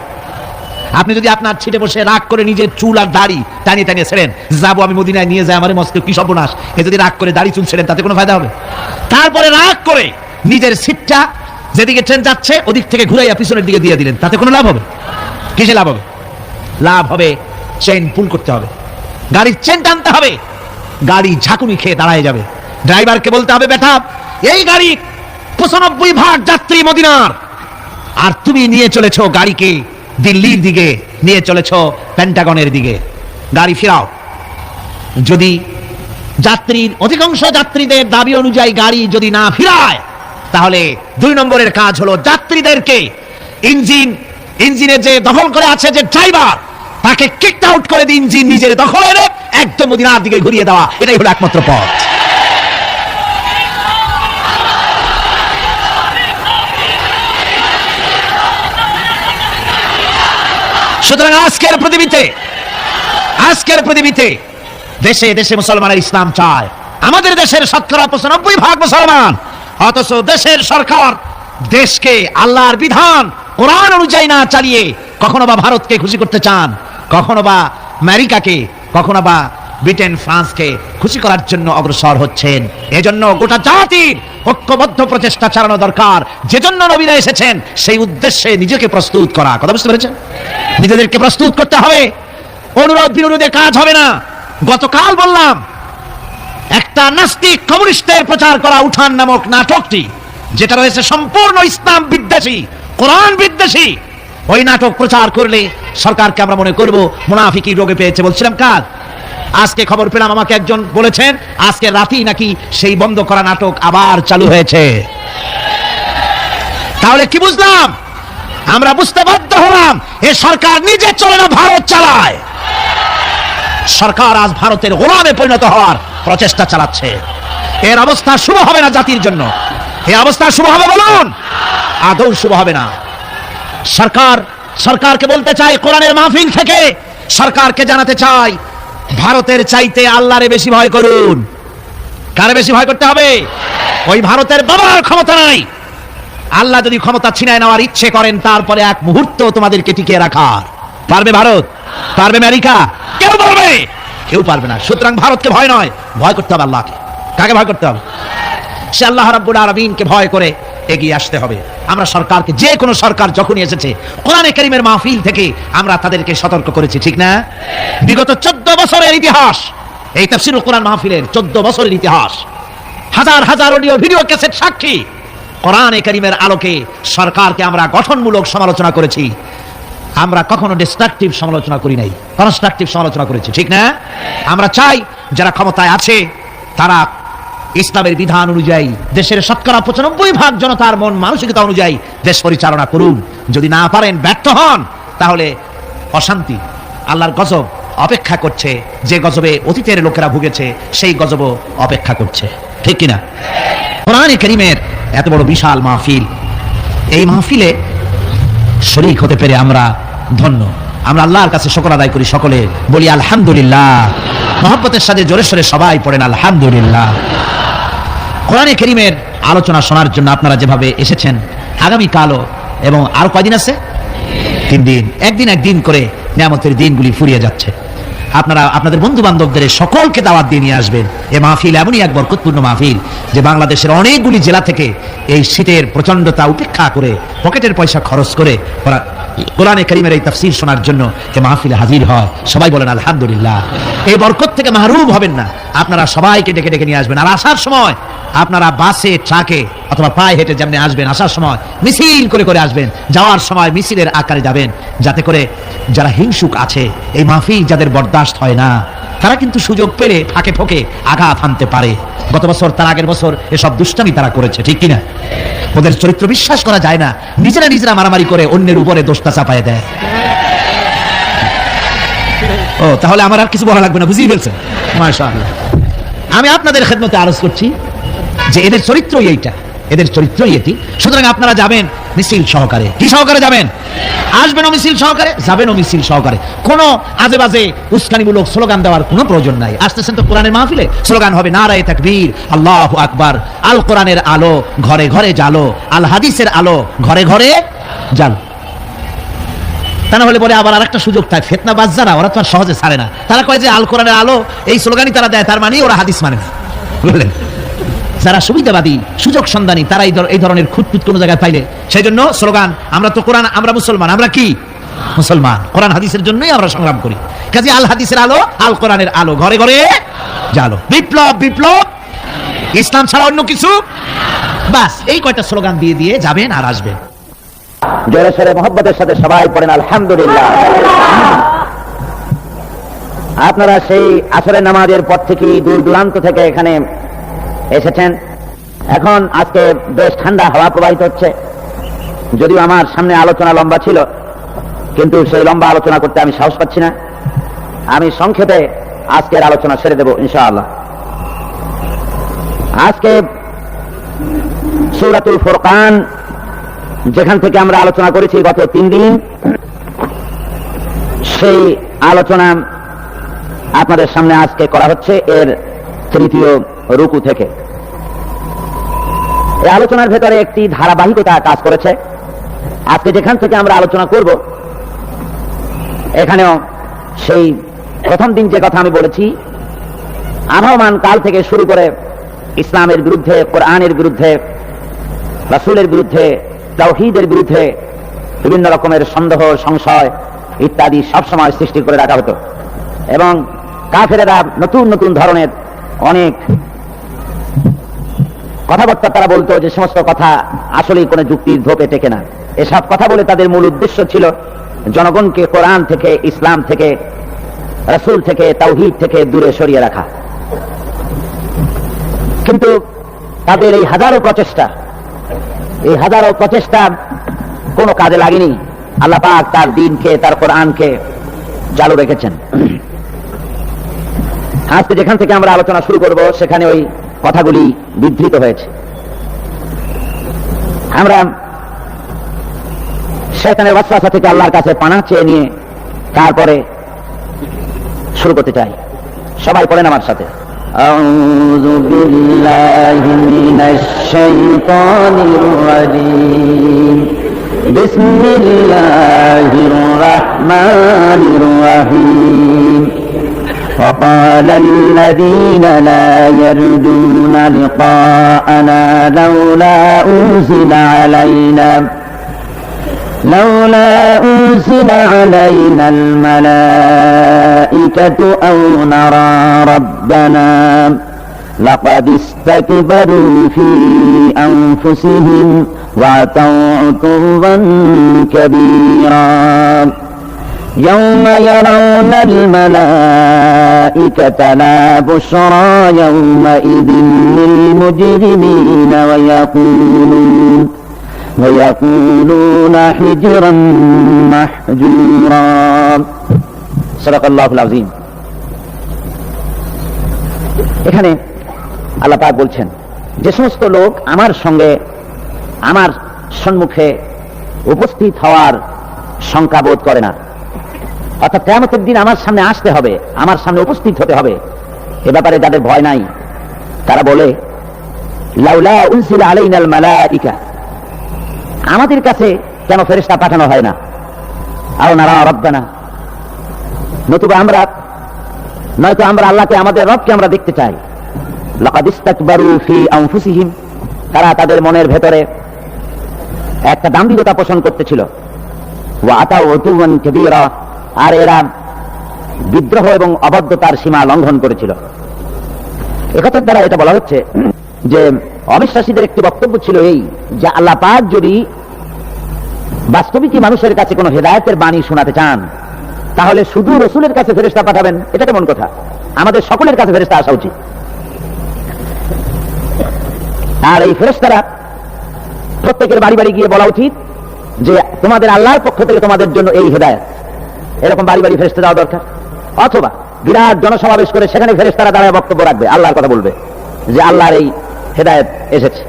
আপনি যদি আপনার সিটে বসে রাগ করে নিজের চুল আর দাড়ি টানিয়ে টানিয়ে ছেড়েন, যাবো আমি মদিনায় নিয়ে যাই আমার মস্কো কি সর্বনাশ, এ যদি রাগ করে দাড়ি চুল ছেড়েন তাতে কোনো ফায়দা হবে? তারপরে রাগ করে নিজের সিটটা যেদিকে ট্রেন যাচ্ছে ওদিক থেকে ঘুরাইয়া পিছনের দিকে দিয়ে দিলেন, তাতে কোনো লাভ হবে? কিসে লাভ হবে? লাভ হবে চেইন পুল করতে হবে, গাড়ির চেন টানতে হবে, গাড়ি ঝাঁকুনি খেয়ে দাঁড়ায় যাবে। ড্রাইভারকে বলতে হবে, বেটা এই গাড়ি 95% যাত্রী মদিনার, আর তুমি নিয়ে চলেছো গাড়িকে দিল্লির দিকে, নিয়ে চলেছো পেন্টাগনের দিকে, গাড়ি ফিরাও। যদি যাত্রীর অধিকাংশ যাত্রীদের দাবি অনুযায়ী গাড়ি যদি না ফিরায় তাহলে 2 নম্বরের কাজ হলো যাত্রীদেরকে ইঞ্জিনে যে দখল করে আছে যে ড্রাইভার তাকে কিক আউট করে দিয়ে ইঞ্জিন নিজের দখলে এনে একদম মদিনার দিকে ঘুরিয়ে দেওয়া, এটাই হলো একমাত্র পথ। সুতরাং আজকের পৃথিবীতে দেশে দেশে মুসলমানের ইসলাম চায়। আমাদের দেশের 95% মুসলমান, অথচ দেশের সরকার দেশকে আল্লাহর বিধান কোরআন অনুযায়ী না চালিয়ে কখনো বা ভারতকে খুশি করতে চান, কখনো বা আমেরিকাকে, কখনো বা ব্রিটেন ফ্রান্সকে খুশি করার জন্য অগ্রসর হচ্ছেন। এজন্য গোটা জাতির ঐক্যবদ্ধ প্রচেষ্টা চালানো দরকার। যে জন্য নবীরা এসেছেন সেই উদ্দেশ্যে নিজেকে প্রস্তুত করা। কথা বুঝতে পেরেছেন? নিজেদেরকে প্রস্তুত করতে হবে, অনুরোধ বিনোদে কাজ হবে না। গতকাল বললাম একটা নাস্তিক কমিউনিস্টের প্রচার করা উঠান নামক নাটকটি, যেটা রয়েছে সম্পূর্ণ ইসলাম বিদ্বেষী, কোরআন বিদ্বেষী, ওই নাটক প্রচার করলে সরকারকে আমরা মনে করব মুনাফিকি রোগে পেয়েছে। বলছিলাম কাজ, আজকে খবর পেলাম আমাকে একজন বলেছেন আজকে রাতেই নাকি সেই বন্ধ করা নাটক আবার চালু হয়েছে। তাহলে কি বুঝলাম? আমরা বুঝতে বাধ্য হলাম এ সরকার নিজে চলে না, ভারত চালায়। সরকার আজ ভারতের গোলামে পরিণত হওয়ার প্রচেষ্টা চালাচ্ছে। এর অবস্থা শুভ হবে না জাতির জন্য। এই অবস্থা শুভ হবে বলুন? আদৌ শুভ হবে না। সরকারকে বলতে চাই, কোরআনের মাহফিল থেকে সরকারকে জানাতে চাই, ভারতের চাইতে আল্লাহরে বেশি ভয় করুন। কারে বেশি ভয় করতে হবে? ওই ভারতের বাবার ক্ষমতা নাই। আল্লাহ যদি ক্ষমতা ছিনায় নেওয়ার ইচ্ছে করেন তারপরে এক মুহূর্ত তোমাদেরকে টিকিয়ে রাখার পারবে ভারত? পারবে আমেরিকা? কেউ পারবে? কেউ পারবে না। সুতরাং ভারতকে ভয় নয়, ভয় করতে হবে আল্লাহকে। কাকে ভয় করতে হবে? সে আল্লাহ রাব্বুল আলামিনকে ভয় করে এগিয়ে আসতে হবে। আমরা সরকারকে, যে কোনো সরকার যখনই এসেছে কোরআনে কারীমের মাহফিল থেকে আমরা তাদেরকে সতর্ক করেছি, ঠিক না? বিগত 14 বছরের ইতিহাস, এই তাফসীরুল কোরআন মাহফিলের 14 বছরের ইতিহাস, হাজার হাজার অডিও ভিডিও ক্যাসেট সাক্ষী। কোরআনে কারীমের আলোকে সরকারকে আমরা গঠনমূলক সমালোচনা করেছি। আমরা কখনো ডিস্ট্রাকটিভ সমালোচনা করি নাই, কনস্ট্রাকটিভ সমালোচনা করেছি, ঠিক না? আমরা চাই যারা ক্ষমতায় আছে তারা ইসলামের বিধান অনুযায়ী দেশের 95% জনতার মন মানসিকতা অনুযায়ী দেশ পরিচালনা করুন। যদি না পারেন, ব্যর্থ হন, তাহলে অশান্তি, আল্লাহর গজব অপেক্ষা করছে। যে গজবে অতীতের লোকেরা ভুগেছে সেই গজবও অপেক্ষা করছে, ঠিক কিনা? কোরআনে কারীমের এত বড় বিশাল মাহফিল, এই মাহফিলে শরীক হতে পেরে আমরা ধন্য। আমরা আল্লাহর কাছে শুকর আদায় করি, সকলে বলি আলহামদুলিল্লাহ। মহব্বতের সাথে জোরে সোরে সবাই পড়েন আলহামদুলিল্লাহ। কোরআনে কারীমের আলোচনা শোনার জন্য আপনারা যেভাবে এসেছেন, আগামীকালও এবং আর কয়দিন আছে? 3 দিন, একদিন করে নিয়ামতের দিনগুলি ফুরিয়ে যাচ্ছে। আপনারা আপনাদের বন্ধু বান্ধবদের সকলকে দাওয়াত দিয়ে নিয়ে আসবেন। এই মাহফিল এমনই এক বরকতপূর্ণ মাহফিল যে বাংলাদেশের অনেকগুলি জেলা থেকে এই শীতের প্রচন্ডতা উপেক্ষা করে, পকেটের পয়সা খরচ করে কোরআনে কারীমের এই তাফসীর শোনার জন্য এই মাহফিলে হাজির হয়। সবাই বলেন আলহামদুলিল্লাহ। এই বরকত থেকে মাহরুম হবেন না। আপনারা সবাইকে ডেকে ডেকে নিয়ে আসবেন। আর আসার সময় আপনারা বাসে, ট্রাকে অথবা পায়ে হেঁটে যেমনি আসবেন, আসার সময় মিছিল করে করে আসবেন, যাওয়ার সময় মিছিলের আকারে যাবেন, যাতে করে যারা হিংসুক আছে, এই মাহফিল যাদের বরদাস্ত হয় না, তারা কিন্তু সুযোগ পেলে ফাঁকে ফোঁকে আঘাত হানতে পারে। গত বছর, তার আগের বছর এসব দুষ্টামি তারা করেছে, ঠিক কিনা? ওদের চরিত্র বিশ্বাস করা যায় না। নিজেরা মারামারি করে অন্যের উপরে দোষটা চাপায় দেয়। ও, তাহলে আমার আর কিছু বলা লাগবে না, বুঝিয়ে ফেলছেন? মাশাআল্লাহ। আমি আপনাদের খেদমতে আরজ করছি যে এদের চরিত্রই এইটা। এদের চরিত্রই এটি। সুতরাং আপনারা যাবেন মিছিল সহকারে। কি সহকারে যাবেন? আসবেনও মিছিল সহকারে, যাবেনও মিছিল সহকারে। কোনো আজে বাজে উস্কানিমূলক স্লোগান দেওয়ার কোনো প্রয়োজন নাই। আসতেছেন তো কোরআনের মাহফিলে, স্লোগান হবে নারায়ে তাকবীর, আল্লাহু আকবার, আল কোরআনের আলো ঘরে ঘরে জালো, আল হাদিসের আলো ঘরে ঘরে জালো। তা না হলে বলে আবার আরেকটা সুযোগ থাকে, ফিতনাবাজ যারা, ওরা তো আর সহজে ছাড়ে না। তারা কয় যে আল কোরআনের আলো এই স্লোগানই তারা দেয়, তার মানে ওরা হাদিস মানে না, বুঝলেন? যারা সুবিধাবাদী, সুযোগ সন্ধানী, তারা এই ধরনের খুঁতখুত কোনো জায়গায় পাইলে সেই জন্য স্লোগান, আমরা তো কোরআন, আমরা মুসলমান, আমরা কি মুসলমান, কোরআন হাদিসের জন্যই আমরা সংগ্রাম করি। কাজে আল হাদিসের আলো, আল কোরআনের আলো ঘরে ঘরে জালো। বিপ্লব, বিপ্লব, ইসলাম ছাড়া অন্য কিছু, বাস এই কয়টা স্লোগান দিয়ে দিয়ে যাবেন আর আসবেন। জোরে সোরে মোহব্বতের সাথে সবাই পড়েন আলহামদুলিল্লাহ। আপনারা সেই আসরের নামাজের পর থেকে দূর দূরান্ত থেকে এখানে এসেছেন। এখন আজকে বেশ ঠান্ডা হাওয়া প্রবাহিত হচ্ছে, যদিও আমার সামনে আলোচনা লম্বা ছিল, কিন্তু সেই লম্বা আলোচনা করতে আমি সাহস পাচ্ছি না। আমি সংক্ষেপে আজকের আলোচনা সেরে দেব ইনশাআল্লাহ। আজকে সূরাতুল ফুরকান যেখান থেকে আমরা আলোচনা করেছি গত 3 দিন, সেই আলোচনা আপনাদের সামনে আজকে করা হচ্ছে এর 3য় রুকু থেকে। এই আলোচনার ভেতরে একটি ধারাবাহিকতা কাজ করেছে। আজকে যেখান থেকে আমরা আলোচনা করব, এখানেও সেই প্রথম দিন যে কথা আমি বলেছি, আবহমান কাল থেকে শুরু করে ইসলামের বিরুদ্ধে, কোরআনের বিরুদ্ধে, রাসূলের বিরুদ্ধে, তাওহীদের বিরুদ্ধে বিভিন্ন রকমের সন্দেহ, সংশয় ইত্যাদি সবসময় সৃষ্টি করে রাখা হতো, এবং কাফেরেরা নতুন নতুন ধরনের অনেক কথাবার্তা তারা বলতো, যে সমস্ত কথা আসলেই কোনো যুক্তির ধোপে টেকে না। এসব কথা বলে তাদের মূল উদ্দেশ্য ছিল জনগণকে কোরআন থেকে, ইসলাম থেকে, রাসূল থেকে, তাওহীদ থেকে দূরে সরিয়ে রাখা। কিন্তু তাদের এই হাজারো প্রচেষ্টা কোনো কাজে লাগেনি। আল্লাহ পাক তার দ্বীনকে, তার কোরআনকে চালু রেখেছেন। আজকে যেখান থেকে আমরা আলোচনা শুরু করব, সেখানে ওই কথাগুলি বিধৃত হয়েছে। আমরা শয়তানের ওয়াসওয়াসা থেকে আল্লাহর কাছে পানাহ চেয়ে নিয়ে তারপরে শুরু করতে চাই। সবাই পড়েন আমার সাথে। আউযু বিল্লাহি মিনাশ শাইতানির রাজীম। বিসমিল্লাহির রাহমানির রাহিম। وقال الذين لا يرجون لقاءنا لولا أنزل علينا الملائكة أو نرى ربنا لقد استكبروا في أنفسهم وعتوا عتوا كبيرا يوم يرون الملائكة لا بشرى يومئذ للمجرمين ويقولون حجرا محجورا صدق الله العظيم। এখানে আল্লাহ পাক বলছেন, যে সমস্ত লোক আমার সঙ্গে, আমার সম্মুখে উপস্থিত হওয়ার শঙ্কা বোধ করে না, অর্থাৎ কিয়ামতের দিন আমার সামনে আসতে হবে, আমার সামনে উপস্থিত হতে হবে, এ ব্যাপারে যাদের ভয় নাই, তারা বলে লাউলা উনজিলা আলাইনাল মালাইকা, আমাদের কাছে কেন ফেরেশতা পাঠানো হয় না, আও নারা রাব্বানা, নতুবা আমরা, নয়তো আমরা আল্লাহকে, আমাদের রবকে আমরা দেখতে চাই। লাকাদ ইসতাকবারু ফি আনফুসিহিম, তারা তাদের মনের ভেতরে একটা দাম্ভিকতা পোষণ করতেছিল। ওয়া আতাউ উতুওয়ান কাবীরা, আর এরা বিদ্রোহ এবং অবাধ্যতার সীমা লঙ্ঘন করেছিল। একথার দ্বারা এটা বলা হচ্ছে যে অবিশ্বাসীদের একটি বক্তব্য ছিল এই, যে আল্লাহ পাক যদি বাস্তবিকই মানুষের কাছে কোনো হেদায়েতের বাণী শোনাতে চান, তাহলে শুধু রাসূলের কাছে ফেরেশতা পাঠাবেন, এটা কেমন কথা? আমাদের সকলের কাছে ফেরেশতা আসা উচিত। আর এই ফেরেশতারা প্রত্যেকের বাড়ি বাড়ি গিয়ে বলা উচিত যে তোমাদের আল্লাহর পক্ষ থেকে তোমাদের জন্য এই হেদায়েত, এরকম বাড়ি বাড়ি ফেরেশতা যাওয়া দরকার। অথবা বিরাট জনসমাবেশ করে সেখানে ফেরেশতারা দাঁড়ায় বক্তব্য রাখবে, আল্লাহর কথা বলবে যে আল্লাহর এই হেদায়েত এসেছে।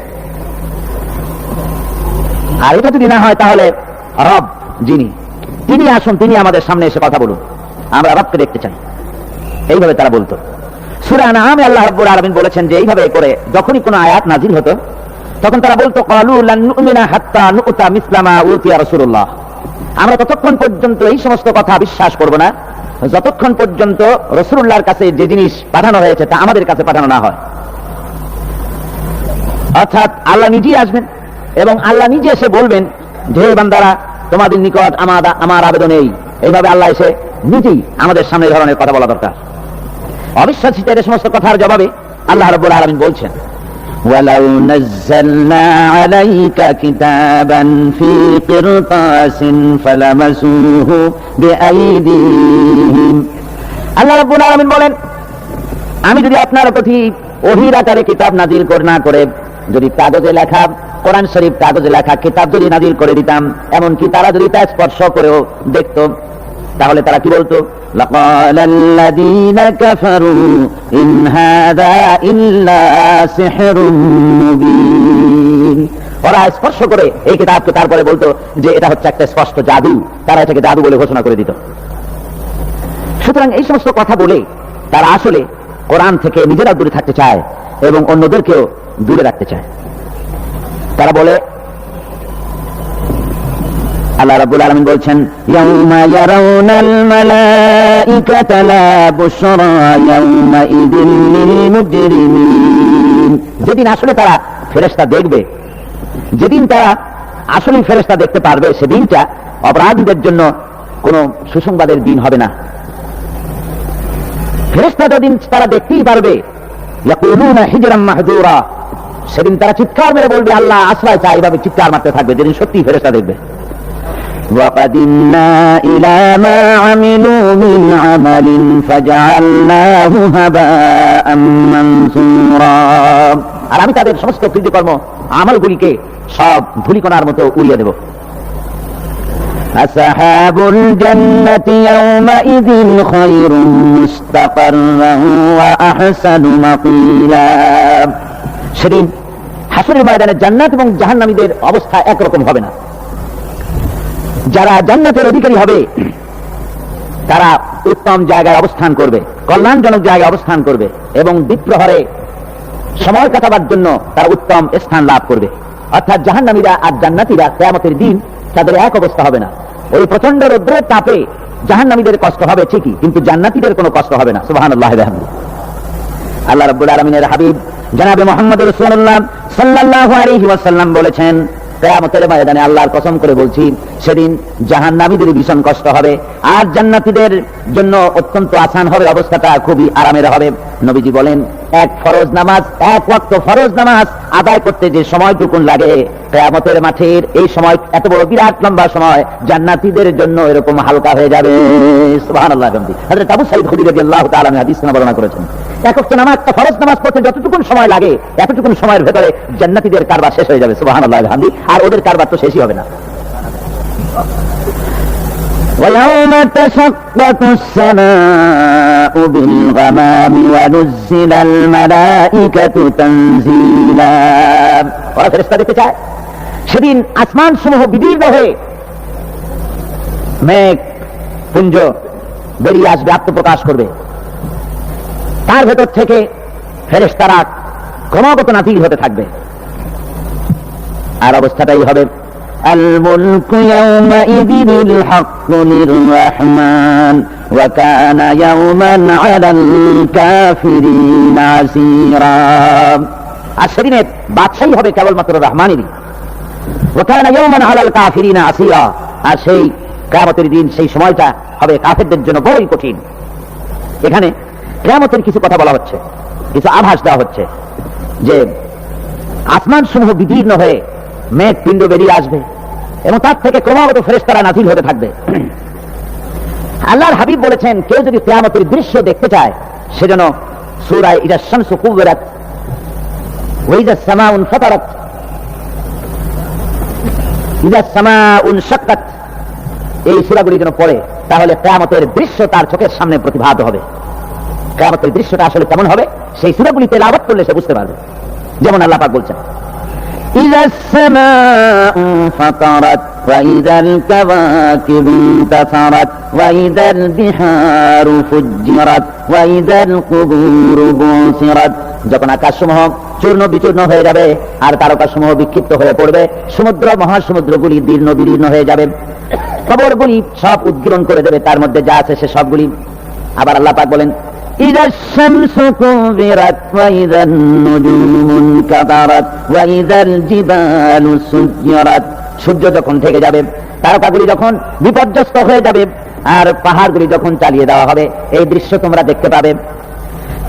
আর এটা যদি না হয় তাহলে রব যিনি, তিনি আসুন, তিনি আমাদের সামনে এসে কথা বলুন, আমরা রবকে দেখতে চাই। এইভাবে তারা বলতো। সূরা আনআমে আল্লাহ রাব্বুল আলামিন বলেছেন যে এইভাবে করে যখনই কোনো আয়াত নাজিল হতো তখন তারা বলতো ক্বালু লান নুমিনা হাত্তা নুতা মিসলা মা উতিয়া রাসূলুল্লাহ, আমরা ততক্ষণ পর্যন্ত এই সমস্ত কথা বিশ্বাস করব না যতক্ষণ পর্যন্ত রাসূলুল্লাহর কাছে যে জিনিস পাঠানো হয়েছে তা আমাদের কাছে পাঠানো না হয়। অর্থাৎ আল্লাহ নিজেই আসবেন এবং আল্লাহ নিজে এসে বলবেন যে হে বান্দারা তোমাদের নিকট আমার আবেদন এইভাবে আল্লাহ এসে নিজেই আমাদের সামনে এই ধরনের কথা বলা দরকার। অবিশ্বাসীদের সমস্ত কথার জবাবে আল্লাহ রাব্বুল আলামিন বলছেন ওয়ালাউ নাযালনা আলাইকা কিতাবান ফি কিরতাসিন ফালামাসুহু বিআইদিহিম, আল্লাহ রাব্বুল আলামিন বলেন আমি যদি আপনার প্রতি ওহীর আকারে কিতাব নাযিল না করে যদি কাগজে লেখা কোরআন শরীফ কাগজে লেখা কিতাব যদি নাযিল করে দিতাম, এমনকি তারা যদি তা স্পর্শ করেও দেখতো, তাহলে তারা কি বলতো লাকালাল্লাযীনা কাফারু ইন হাযা ইল্লা সিহরুম মুবিন, ওরা স্পর্শ করে এই কিতাবকে তারপরে বলতো যে এটা হচ্ছে একটা স্পষ্ট জাদু, তারা এটাকে জাদু বলে ঘোষণা করে দিত। সুতরাং এই সমস্ত কথা বলে তারা আসলে কোরআন থেকে নিজেরা দূরে থাকতে চায় এবং অন্যদেরকেও দূরে রাখতে চায়। তারা বলে আল্লাহ রাব্বুল আলামিন বলছেন ইয়াউমা ইয়ারাউনাল মালাইকাতা লা বুশরা ইয়াউমাইযিন লিল মুজরিমিন, যেদিন আসলে তারা ফেরেশতা দেখবে, যেদিন তারা আসলে ফেরেশতা দেখতে পারবে, সেদিনটা অপরাধীদের জন্য কোনো সুসংবাদের দিন হবে না। ফেরেশতা যেদিন তারা দেখতেই পারবে ইয়াকুলুনা হিজরাম মাহজুরা, সেদিন তারা চিৎকার মেরে বলবে আল্লাহ আশ্রয় চাই, এইভাবে চিৎকার মারতে থাকবে যেদিন সত্যি ফেরেশতা দেখবে। وَقَدِمْنَا إِلَى مَا عَمِلُوا مِنْ عَمَلٍ فَجَعَلْنَاهُ هَبَاءً مَنْثُورًا, আর আমি তাদের সমস্ত কৃতকর্ম আমলগুলিকে সব ধুলিকণার মতো উড়িয়ে দেব। আসহাবুল জান্নাতি ইয়াওমাইযিন খায়রুম মুস্তাকাররান ওয়া আহসানু মাকিলা, সেদিন হাসরের ময়দানে জান্নাত এবং জাহান্নামীদের অবস্থা একরকম হবে না। যারা জান্নাতের অধিকারী হবে তারা উত্তম জায়গায় অবস্থান করবে, কল্যাণজনক জায়গায় অবস্থান করবে এবং দ্বিপ্রহরে সময় কাটাবার জন্য তারা উত্তম স্থান লাভ করবে। অর্থাৎ জাহান্নামীরা আর জান্নাতীরা কিয়ামতের দিন তাদের এক অবস্থা হবে না। ওই প্রচন্ড রৌদ্রের তাপে জাহান্নামীদের কষ্ট হবে ঠিকই, কিন্তু জান্নাতীদের কোনো কষ্ট হবে না। সুবহানাল্লাহি ওয়া বিহামদিহি। আল্লাহ রাব্বুল আলামিনের হাবিব জনাবে মুহাম্মদ রাসূলুল্লাহ সাল্লাল্লাহু আলাইহি ওয়াসাল্লাম বলেছেন কিয়ামতের ময়দানে আল্লাহর কসম করে বলছি সেদিন জাহান্নামীদের ভীষণ কষ্ট হবে আর জান্নাতীদের জন্য অত্যন্ত আসান হবে, অবস্থাটা খুবই আরামের হবে। নবীজি বলেন এক ফরজ নামাজ, এক ওয়াক্ত ফরজ নামাজ আদায় করতে যে সময়টুকুন লাগে কিয়ামতের মাঠের এই সময় এত বড় বিরাট লম্বা সময় জান্নাতীদের জন্য এরকম হালকা হয়ে যাবে। সুবহানাল্লাহ। হযরত আবু সাঈদ খুদরি রাদিয়াল্লাহু তাআলা হাদিস বর্ণনা করেছেন এক ওয়াক্ত নামাজ, একটা ফরজ নামাজ পড়তে যতটুকুন সময় লাগে এতটুকুন সময়ের ভেতরে জান্নাতীদের কারবার শেষ হয়ে যাবে। সুবহানাল্লাহ বিহামদিহি। আর ওদের কারবার তো শেষই হবে না। ويوم تشقق السماء بالغمام ونزل الملائكة تنزيلا, ওরা ফেরেশতা দেখতে চায় সেদিন আসমান সমূহ বিদীর্ণ হয়ে মেঘ পুঞ্জ বেরিয়ে আসবে, আত্মপ্রকাশ করবে, তার ভেতর থেকে ফেরেশতারা ক্রমাগত নাযিল হতে থাকবে। আর অবস্থাটাই হবে الملك يومئذ الحق للرحمن وكان يوما على الكافرين عسيرا, আর সেদিনে বাদশাহী হবে কেবলমাত্র রহমানেরই। وكان يوما على الكافرين عسيرا, আর সেই কিয়ামতের দিন সেই সময়টা হবে কাফেরদের জন্য বড়ই কঠিন। এখানে কিয়ামতের কিছু কথা বলা হচ্ছে, কিছু আভাস দেওয়া হচ্ছে যে আসমান সমূহ বিদীর্ণ হয়ে মেঘ পিণ্ড বেরিয়ে আসবে এবং তার থেকে ক্রমাগত ফেরেশতারা নাযিল হতে থাকবে। আল্লাহর হাবিব বলেছেন কেউ যদি কিয়ামতের দৃশ্য দেখতে চায় সেজন্য সূরা ইযা শামসু কুবিরাত ওয়া ইযা সামাউ ফাতারাত ইযা সামাউ শাক্কাত এই সূরাগুলি যেন পড়ে, তাহলে কিয়ামতের দৃশ্য তার চোখের সামনে প্রতিভাত হবে। কিয়ামতের দৃশ্যটা আসলে কেমন হবে সেই সূরাগুলি তেলাওয়াত করলে সে বুঝতে পারবে। যেমন আল্লাহ পাক বলছেন إذا السماء فطرت وإذا الكواكب انتثرت وإذا البحار فجرت وإذا القبور بعثرت। যখন আকাশসমূহ চূর্ণ বিচূর্ণ হয়ে যাবে আর তারকাসমূহ বিক্ষিপ্ত হয়ে পড়বে, সমুদ্র মহাসমুদ্রগুলি দীর্ণ বিদীর্ণ হয়ে যাবে, কবরগুলি সব উদ্গীরণ করে দেবে, তার মধ্যে যা আছে সে সবগুলি। আবার আল্লাহ পাক বলেন إذا الشمس كورت وإذا النجوم انكدرت وإذا الجبال سجرت। সূর্য যখন থেকে যাবে, তারকাগুলি যখন বিপর্যস্ত হয়ে যাবে আর পাহাড়গুলি যখন চালিয়ে দেওয়া হবে, এই দৃশ্য তোমরা দেখতে পাবে।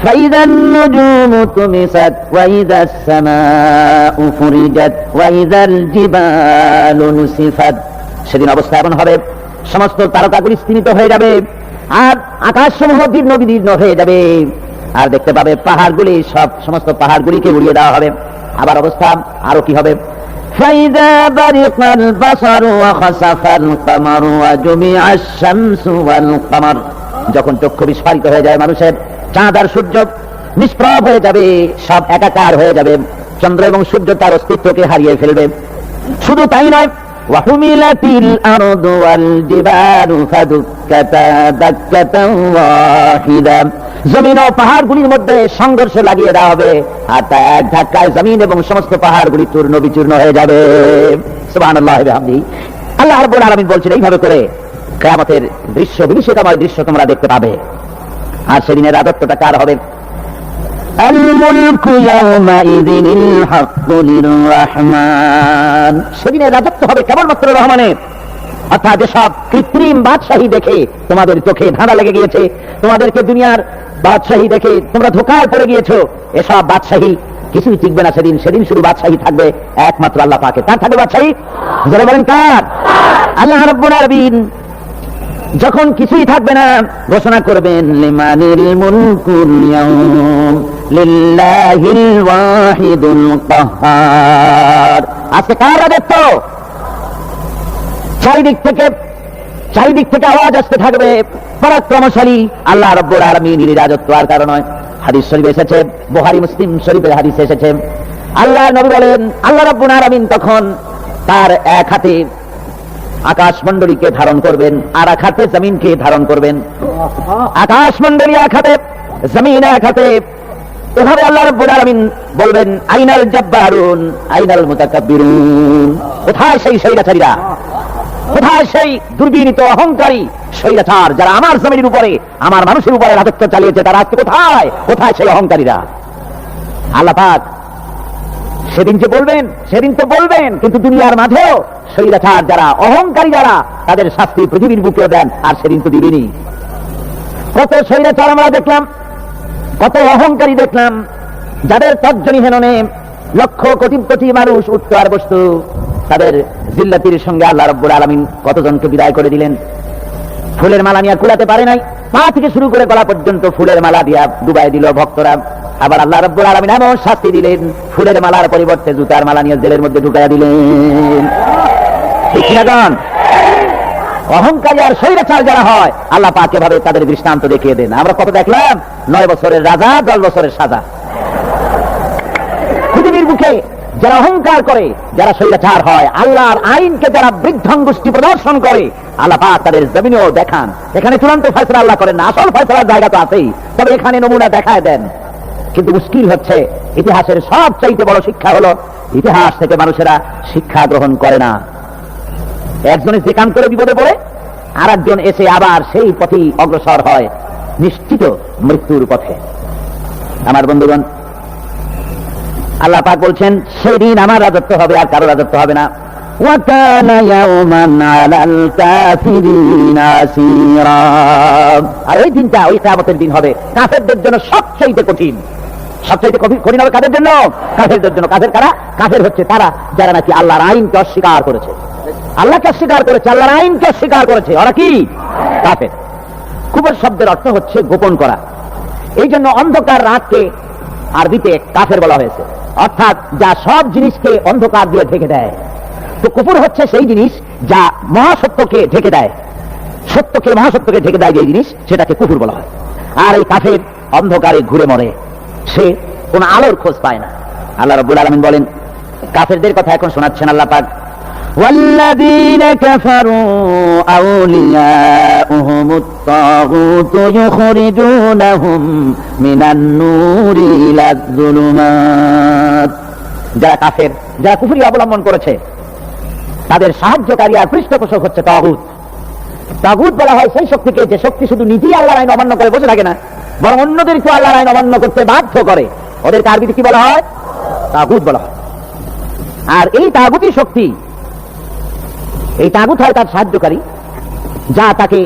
فإذا النجوم طمست وإذا السماء فرجت وإذا الجبال نسفت। সেদিন অবস্থা এমন হবে, সমস্ত তারকাগুলি স্তিমিত হয়ে যাবে আর আকাশসমূহ দীর্ণ বিদীর্ণ হয়ে যাবে, আর দেখতে পাবে পাহাড়গুলি সমস্ত পাহাড়গুলিকে উড়িয়ে দেওয়া হবে। আবার অবস্থা আরো কি হবে, فإذا برق البصر وخسف القمر وجمع الشمس والقمر। যখন চক্ষু বিস্ফারিত হয়ে যায় মানুষের, চাঁদ আর সূর্য নিষ্প্রভ হয়ে যাবে, সব একাকার হয়ে যাবে, চন্দ্র এবং সূর্য তার অস্তিত্বকে হারিয়ে ফেলবে। শুধু তাই নয়, وحملت الأرض والجبال فدكتا دكة واحدة। জমিন ও পাহাড়গুলির মধ্যে সংঘর্ষ লাগিয়ে দেওয়া হবে আর তা এক ধাক্কায় জমিন এবং সমস্ত পাহাড়গুলি চূর্ণ বিচূর্ণ হয়ে যাবে। সুবহানাল্লাহি ওয়া বিহামদিহি। আল্লাহ রাব্বুল আলামিন বলছেন এইভাবে করে কিয়ামতের দৃশ্য, বিভীষিকাময় দৃশ্য তোমরা দেখতে পাবে। আর সেদিনের রাজত্বটা কার হবে? الملك يومئذ الحق للرحمن। সেদিনের রাজত্ব হবে কেবলমাত্র রহমানের। অর্থাৎ যেসব কৃত্রিম বাদশাহী দেখে তোমাদের চোখে ধাঁধা লেগে গিয়েছে, তোমাদেরকে দুনিয়ার বাদশাহী দেখে তোমরা ধোঁকায় পড়ে গিয়েছো, এসব বাদশাহী কিছুই টিকবে না সেদিন। সেদিন শুধু বাদশাহী থাকবে একমাত্র আল্লাহ পাকের। কার থাকবে বাদশাহী? যারা বলেন কার? আল্লাহ রাব্বুল আলামিন যখন কিছুই থাকবে না ঘোষণা করবেন লিমানিল মুলকুল ইয়াউম লিল্লাহিল ওয়াহিদুল কাহ্হার। আজকে কার রাজত্ব? চারিদিক থেকে আওয়াজ আসতে থাকবে, পরাক্রমশালী আল্লাহ রাব্বুল আলামিনের রাজত্ব। আর কারণ নয়, হাদিস শরীফে এসেছে, বুখারী মুসলিম শরীফের হাদিসে এসেছে, আল্লাহ নবী বলেন আল্লাহ রাব্বুল আলামিন তখন তার এক হাতে আকাশমণ্ডলীকে ধারণ করবেন আর এক হাতে জমিনকে ধারণ করবেন। আকাশমণ্ডলী এক হাতে, জমিন এক হাতে। এভাবে আল্লাহ রাব্বুল আলামিন বলবেন আইনাল জাব্বারুন আইনাল মুতাকাব্বিরুন। কোথায় সেই স্বৈরাচারীরা? কোথায় সেই দুর্বিনীত অহংকারী স্বৈরাচার যারা আমার জমিনের উপরে, আমার মানুষের উপরে রাজত্ব চালিয়েছে? তারা আজকে কোথায়? কোথায় সেই অহংকারীরা? আল্লাহ পাক সেদিন যে বলবেন, সেদিন তো বলবেন, কিন্তু দুনিয়ার মাঝেও স্বৈরাচার যারা, অহংকারী যারা, তাদের শাস্তি পৃথিবীর বুকেও দেন। আর সেদিন তো দিবেনই। কত স্বৈরাচার আমরা দেখলাম, কত অহংকারী দেখলাম, যাদের তর্জনী হেননে লক্ষ কোটি কোটি মানুষ উঠত আর বসত। তাদের জিল্লাতির সঙ্গে আল্লাহ রাব্বুল আলামিন কতজনকে বিদায় করে দিলেন। ফুলের মালা নিয়ে কুলাতে পারে নাই, পা থেকে শুরু করে গলা পর্যন্ত ফুলের মালা দিয়া ডুবাই দিল ভক্তরা। আবার আল্লাহ রাব্বুল আলামিন এমন শাস্তি দিলেন, ফুলের মালার পরিবর্তে জুতার মালা নিয়ে জেলের মধ্যে ঢুকাইয়া দিলেন। ঠিক না গান? অহংকারী আর স্বৈরাচার যারা হয়, আল্লাহ পাক এভাবে তাদের দৃষ্টান্ত দেখিয়ে দেন। আমরা কত দেখলাম, 9 বছরের রাজা, 10 বছরের সাজা। পৃথিবীর বুকে যারা অহংকার করে, যারা স্বৈরাচার হয়, আল্লাহর আইনকে যারা বৃদ্ধাঙ্গুষ্টি প্রদর্শন করে, আল্লাহ পাক তাদের জমিনেও দেখান। এখানে চূড়ান্ত ফয়সালা আল্লাহ করেন না, আসল ফয়সালার জায়গা তো আছেই, তবে এখানে নমুনা দেখায় দেন। কিন্তু মুশকিল হচ্ছে, ইতিহাসের সবচাইতে বড় শিক্ষা হলো ইতিহাস থেকে মানুষেরা শিক্ষা গ্রহণ করে না। একজনের যে কাম করে বিপদে পড়ে, আর একজন এসে আবার সেই পথেই অগ্রসর হয়, নিশ্চিত মৃত্যুর পথে। আমার বন্ধুগণ, আল্লাহ পাক বলছেন সেদিন আমার রাজত্ব হবে, আর কারো রাজত্ব হবে না। وَكَانَ يَوْمًا عَلَى الْكَافِرِينَ عَسِيرًا। আর ওই দিনটা, ওই কিয়ামতের দিন হবে কাফেরদের জন্য সবচেয়ে কঠিন। সবচেয়ে কঠিন হবে কাদের জন্য? কাফেরদের জন্য। কাফের কারা? কাফের হচ্ছে তারা যারা নাকি আল্লাহর আইনকে অস্বীকার করেছে, আল্লাহকে অস্বীকার করেছে, আল্লাহর আইনকে অস্বীকার করেছে। ওরা কি? কাফের। কুফর শব্দের অর্থ হচ্ছে গোপন করা। এই জন্য অন্ধকার রাতকে আরবিতে কাফের বলা হয়েছে, অর্থাৎ যা সব জিনিসকে অন্ধকার দিয়ে ঢেকে দেয়। তো কুফর হচ্ছে সেই জিনিস যা মহাসত্যকে ঢেকে দেয়, সত্যকে, মহাসত্যকে ঢেকে দেয় যে জিনিস, সেটাকে কুফর বলা হয়। আর এই কাফের অন্ধকারে ঘুরে মরে, সে কোন আলোর খোঁজ পায় না। আল্লাহ রাব্বুল আলামিন বলেন কাফেরদের কথা এখন শোনাচ্ছেন আল্লাহ পাক। والذين كفروا أولياؤهم الطاغوت يخرجونهم من النور إلى الظلمات। যারা কাফের, যারা কুফরি অবলম্বন করেছে, তাদের সাহায্যকারী আর পৃষ্ঠপোষক হচ্ছে তাগুত। তাগুত বলা হয় সেই শক্তিকে যে শক্তি শুধু নিজেই আল্লাহর আইন অমান্য করে বসে থাকে না, বরং অন্যদেরকে আল্লাহর আইন অমান্য করতে বাধ্য করে। ওদেরকে আরবিতে কি বলা হয়? তাগুত বলা হয়। আর এই তাগুতি শক্তি, এই তাগুত হয় তার সাহায্যকারী, যা তাকে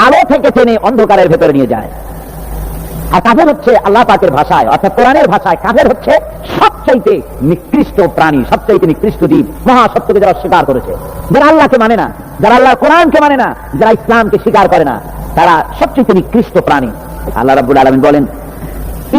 আলো থেকে টেনে অন্ধকারের ভেতরে নিয়ে যায়। আর কাফের হচ্ছে আল্লাহ পাকের ভাষায়, অর্থাৎ কোরআনের ভাষায় কাফের হচ্ছে সবচাইতে নিকৃষ্ট প্রাণী, সবচাইতে নিকৃষ্ট জীব। মহাসত্যকে যারা স্বীকার করেছে, যারা আল্লাহকে মানে না, যারা আল্লাহর কোরআনকে মানে না, যারা ইসলামকে স্বীকার করে না, তারা সবচাইতে নিকৃষ্ট প্রাণী। আল্লাহ রাব্বুল আলামিন বলেন,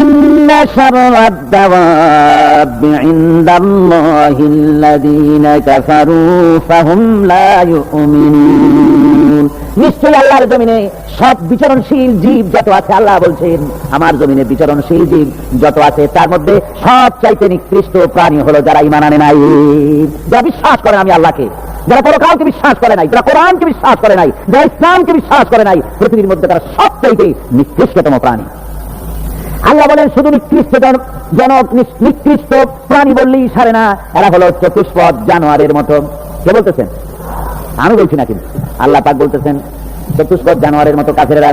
ইন্না শাররাদ দাওয়াবি ইনদাল্লাহিল্লাযীনা কাফারু ফাহুম লা ইউমিনুন। নিশ্চয়ই আল্লাহর জমিনে সব বিচরণশীল জীব যত আছে, আল্লাহ বলছেন আমার জমিনে বিচরণশীল জীব যত আছে তার মধ্যে সবচাইতে নিকৃষ্ট প্রাণী হলো যারা ঈমান আনে নাই, যারা বিশ্বাস করে আমি আল্লাহকে, যারা পরকালকে বিশ্বাস করে নাই, যারা কোরআনকে বিশ্বাস করে নাই, যারা ইসলামকে বিশ্বাস করে নাই, পৃথিবীর মধ্যে তারা সবচাইতে নিকৃষ্টতম প্রাণী। আল্লাহ বলেন শুধু নিকৃষ্ট জনক, নিকৃষ্ট প্রাণী বললেই সারে না, এরা হলো চতুষ্পদ জানোয়ারের মতো। কে বলতেছেন? আমি বলছি না, কিন্তু আল্লাহ পাক বলতেছেন চতুষ্পদ জানোয়ারের মতো কাফেররা।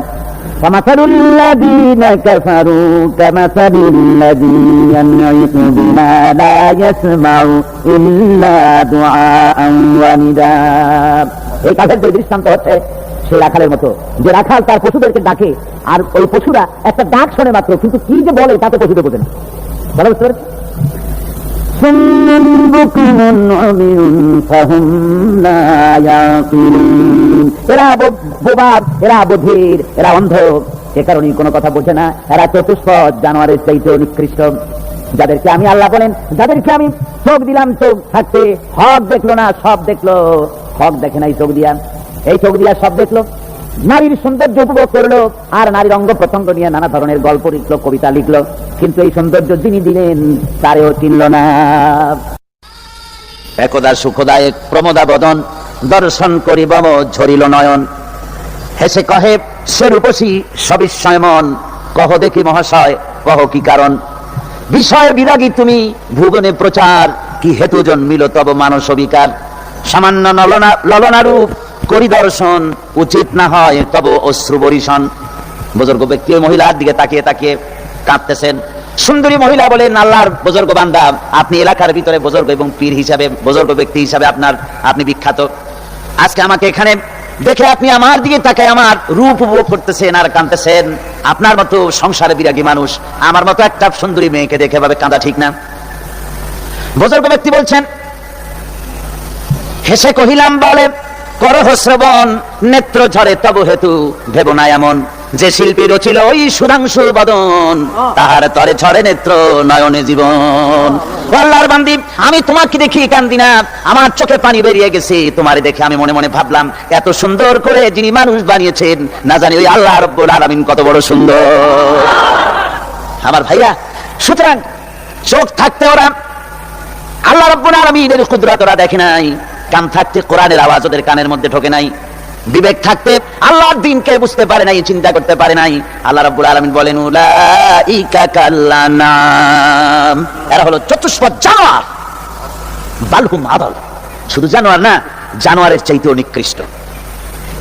ফামাসালুল্লাযীনা কাফারু কামাসালিল্লাযী ইয়ানঈকু বিমা লা ইয়াসমাউ ইল্লা দুআআন ওয়া নিদাআ। এই কাফেরদের দৃষ্টান্ত হচ্ছে সেই রাখালের মতো, যে রাখাল তার পশুদেরকে ডাকে, আর ওই পশুরা একটা ডাক শোনে মাত্র, কিন্তু কি যে বলে তাতে পশুদের বোঝে না। বলা বুঝতে পেরেছে? এরা বোবা, এরা বধির, এরা অন্ধ, এ কারণে কোনো কথা বোঝে না। এরা চতুষ্পদ জানোয়ারের চাইতে নিকৃষ্ট, যাদেরকে আমি আল্লাহ বলেন, যাদেরকে আমি চোখ দিলাম, চোখ থাকতে হক দেখলো না, সব দেখলো, হক দেখে নাই চোখ দিয়া, এই চোখ দিয়া সব দেখলো, নারীর সৌন্দর্য উপভোগ করলো, আর নারীর অঙ্গ প্রত্যঙ্গ নিয়ে নানা ধরনের গল্প লিখলো, কবিতা লিখলো, কিন্তু এই সৌন্দর্য যিনি দিলেন তারেও চিনল না। একদা সুখদায়ক প্রমোদা বদন দর্শন করিব ঝরিল নয়ন, হেসে কহে সে রূপসী সবিস্ময় মন, কহ দেখি মহাশয় কহ কি কারণ, বিষয় বিরাগী তুমি ভুবনে প্রচার, কি হেতু জন্মিল তব মানস বিকার, সামান্য ললনারূপ করি দর্শন, উচিত না হয় তব অশ্রু বরিশন। বুজুর্গ ব্যক্তি ওই মহিলার দিকে তাকিয়ে তাকিয়ে কাঁদতেছেন। সুন্দরী মহিলা বলেন, আল্লাহর বুজুর্গ বান্দা, আপনি এলাকার ভিতরে বুজুর্গ এবং পীর হিসাবে, বুজুর্গ ব্যক্তি হিসাবে আপনি বিখ্যাত। আজকে আমাকে এখানে দেখে আপনি আমার দিকে তাকায় আমার রূপ উপভোগ করতেছেন আর কাঁদতেছেন। আপনার মতো সংসারে বিরাগী মানুষ আমার মতো একটা সুন্দরী মেয়েকে দেখে ভাবে কাঁদা ঠিক না। বুজুর্গ ব্যক্তি বলছেন, হেসে কহিলাম বলে করহ শ্রবণ, নেত্র ঝরে তব হেতু ভেব না এমন, যে শিল্পী রচিল ওই সুধাংশু বদন, তাহার তরে ঝরে নেত্র নয়নে জীবন। আল্লাহর বান্দি, আমি তোমাকে দেখি কান্দি না, আমার চোখে পানি বেরিয়ে গেছে। তোমারে দেখে আমি মনে মনে ভাবলাম, এত সুন্দর করে যিনি মানুষ বানিয়েছেন, না জানি ওই আল্লাহ রাব্বুল আলামিন কত বড় সুন্দর। আমার ভাইরা, সুতরাং চোখ থাকতে ওরা আল্লাহ রাব্বুল আলামিনের কুদরত ওরা দেখে নাই, কান থাকতে কোরআনের আওয়াজ ওদের কানের মধ্যে ঢোকে নাই, বিবেক থাকতে আল্লাহর দ্বীনকে বুঝতে পারে নাই, চিন্তা করতে পারে নাই। আল্লাহ রাব্বুল আলামিন বলেন, উলাইকা কাল্লানাম, এরা হলো চতুষ্পদ জানোয়ার, বালহুম আদল। শুধু জানোয়ার না, জানোয়ারের চাইতেও নিকৃষ্ট।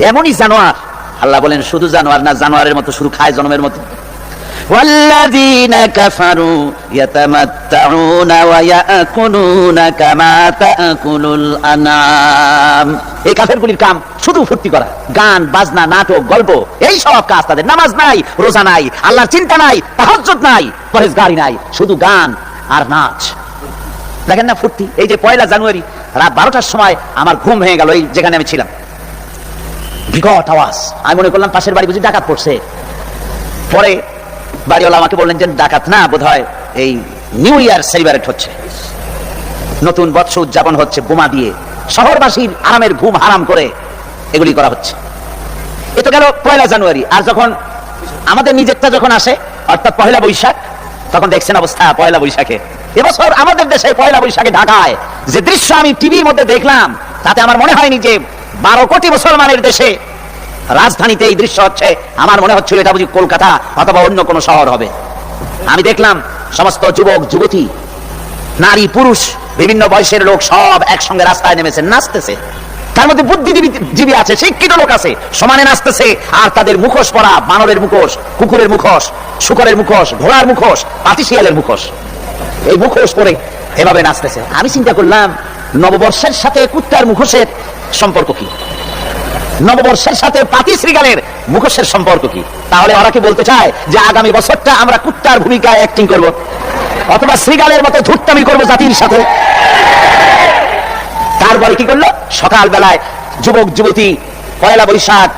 এমনই জানোয়ার, আল্লাহ বলেন শুধু জানোয়ার না, জানোয়ারের মতো শুধু খায় জন্মের মতো। والذين كفروا يتمتعون ويأكلون كما تأكل الأنعام। এই কাফেরগুলির কাম শুধু ফুর্তি করা, গান বাজনা, নাটক, গল্প, এই সব কাজ তাদের। নামাজ নাই, রোজা নাই, আল্লাহর চিন্তা নাই, তাহাজ্জুদ নাই, পরহেজগারি নাই, শুধু গান আর নাচ। দেখেন না ফুর্তি। এই যে 1 জানুয়ারি রাত 12টার সময় আমার ঘুম ভেঙে গেল, এই যেখানে আমি ছিলাম, বিকট আওয়াজ। আমি মনে করলাম পাশের বাড়ি বুঝি ডাকাত পড়ছে। পরে বাড়িওয়ালা আমাকে বললেন যে ডাকাত না, বোধহয় এই নিউ ইয়ার সেলিব্রেট হচ্ছে, নতুন বৎসর উদযাপন হচ্ছে, বোমা দিয়ে শহরবাসীর আরামের ঘুম হারাম করে এগুলি করা হচ্ছে। এ তো গেল 1 জানুয়ারি। আর যখন আমাদের নিজেরটা যখন আসে, অর্থাৎ 1 বৈশাখ, তখন দেখছেন অবস্থা 1 বৈশাখে এবছর আমাদের দেশে পয়লা বৈশাখে ঢাকায় যে দৃশ্য আমি টিভির মধ্যে দেখলাম, তাতে আমার মনে হয়নি যে 12 কোটি মুসলমানের দেশে রাজধানীতে এই দৃশ্য হচ্ছে। আমার মনে হচ্ছিল এটা বুঝি কলকাতা অথবা অন্য কোনো শহর হবে। আমি দেখলাম সমস্ত যুবক যুবতী, নারী পুরুষ, বিভিন্ন বয়সের লোক সব একসঙ্গে রাস্তায় নেমেছে, নাচতেছে। তার মধ্যে বুদ্ধিজীবী আছে, শিক্ষিত লোক আছে, সমানে নাচতেছে। আর তাদের মুখোশ পরা, বানরের মুখোশ, কুকুরের মুখোশ, শুকরের মুখোশ, ঘোড়ার মুখোশ, পাতিশিয়ালের মুখোশ, এই মুখোশ পরে এভাবে নাচতেছে। আমি চিন্তা করলাম, নববর্ষের সাথে কুত্তার মুখোশের সম্পর্ক কি? নববর্ষের সাথে পাতি শ্রীগালের মুখোশের সম্পর্ক কি? তাহলে ওরা কি বলতে চায় যে আগামী বছরটা আমরা কুত্তার ভূমিকায় অ্যাক্টিং করব, অথবা শ্রীগালের মতো ধূর্তামি করব জাতির সাথে? তারপরে কি করলো? সকাল বেলায় যুবক যুবতী পয়লা বৈশাখ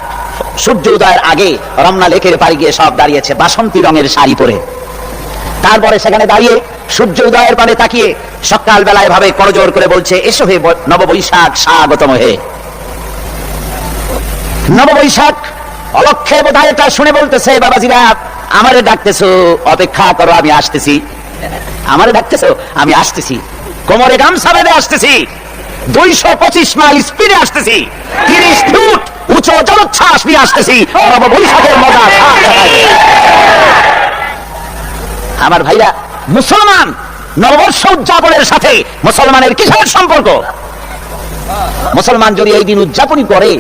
সূর্য উদয়ের আগে রমনা লেকের পাড়ে গিয়ে সব দাঁড়িয়েছে বাসন্তী রঙের শাড়ি পরে। তারপরে সেখানে দাঁড়িয়ে সূর্য উদয়ের পানে তাকিয়ে সকাল বেলায় ভাবে করজোর করে বলছে, এসো হে নববৈশাখ স্বাগতম হে। নববৈশাখ অলক্ষে বোধহয় এটা শুনে বলতেছে, বাবাজিরা আমারে ডাকতেছো, অপেক্ষা করো, আমি আসতেছি। আমারে ডাকতেছো, আমি আসতেছি, কোমরে গামছা বেঁধে আসতেছি, 225 মাইল স্পিডে আসতেছি, 30 ফুট উঁচু জলোচ্ছ্বাস নিয়ে আসতেছি, নববৈশাখের মজা। আমার ভাইরা, মুসলমান নববর্ষ উদযাপনের সাথে মুসলমানের কিসের সম্পর্ক? মুসলমান যদি এই দিন উদযাপন করে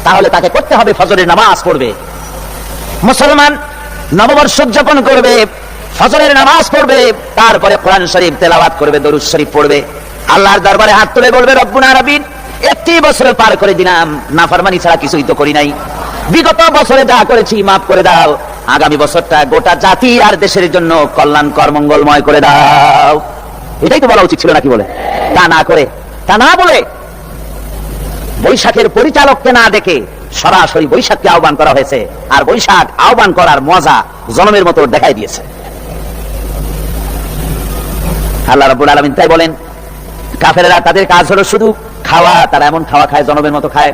তাহলে তাকে করতে হবে ফজরের নামাজ পড়বে। মুসলমান নববর্ষ উদযাপন করবে, ফজরের নামাজ পড়বে, তারপরে কোরআন শরীফ তেলাওয়াত করবে, দরুদ শরীফ পড়বে, আল্লাহর দরবারে হাত তুলে বলবে, রব্বুনা রাব্বিন, একটি বছর পার করে দিলাম, নাফরমানি ছাড়া কিছুই তো করি নাই, বিগত বছরে যা করেছি মাফ করে দাও, আগামী বছরটা গোটা জাতি আর দেশের জন্য কল্যাণকর মঙ্গলময় করে দাও। এটাই তো বলা উচিত ছিল নাকি? বলে তা না করে, তা না বলে বৈশাখের পরিচালককে না দেখে সরাসরি বৈশাখকে আহ্বান করা হয়েছে। আর বৈশাখ আহ্বান করার মজা জনমের মতো দেখাই দিয়েছে। আল্লাহ রাব্বুল আলামিন তাই বলেন, কাফেররা তাদের কাজ হলো শুধু খাওয়া, তারা এমন খাওয়া খায়, জনমের মতো খায়।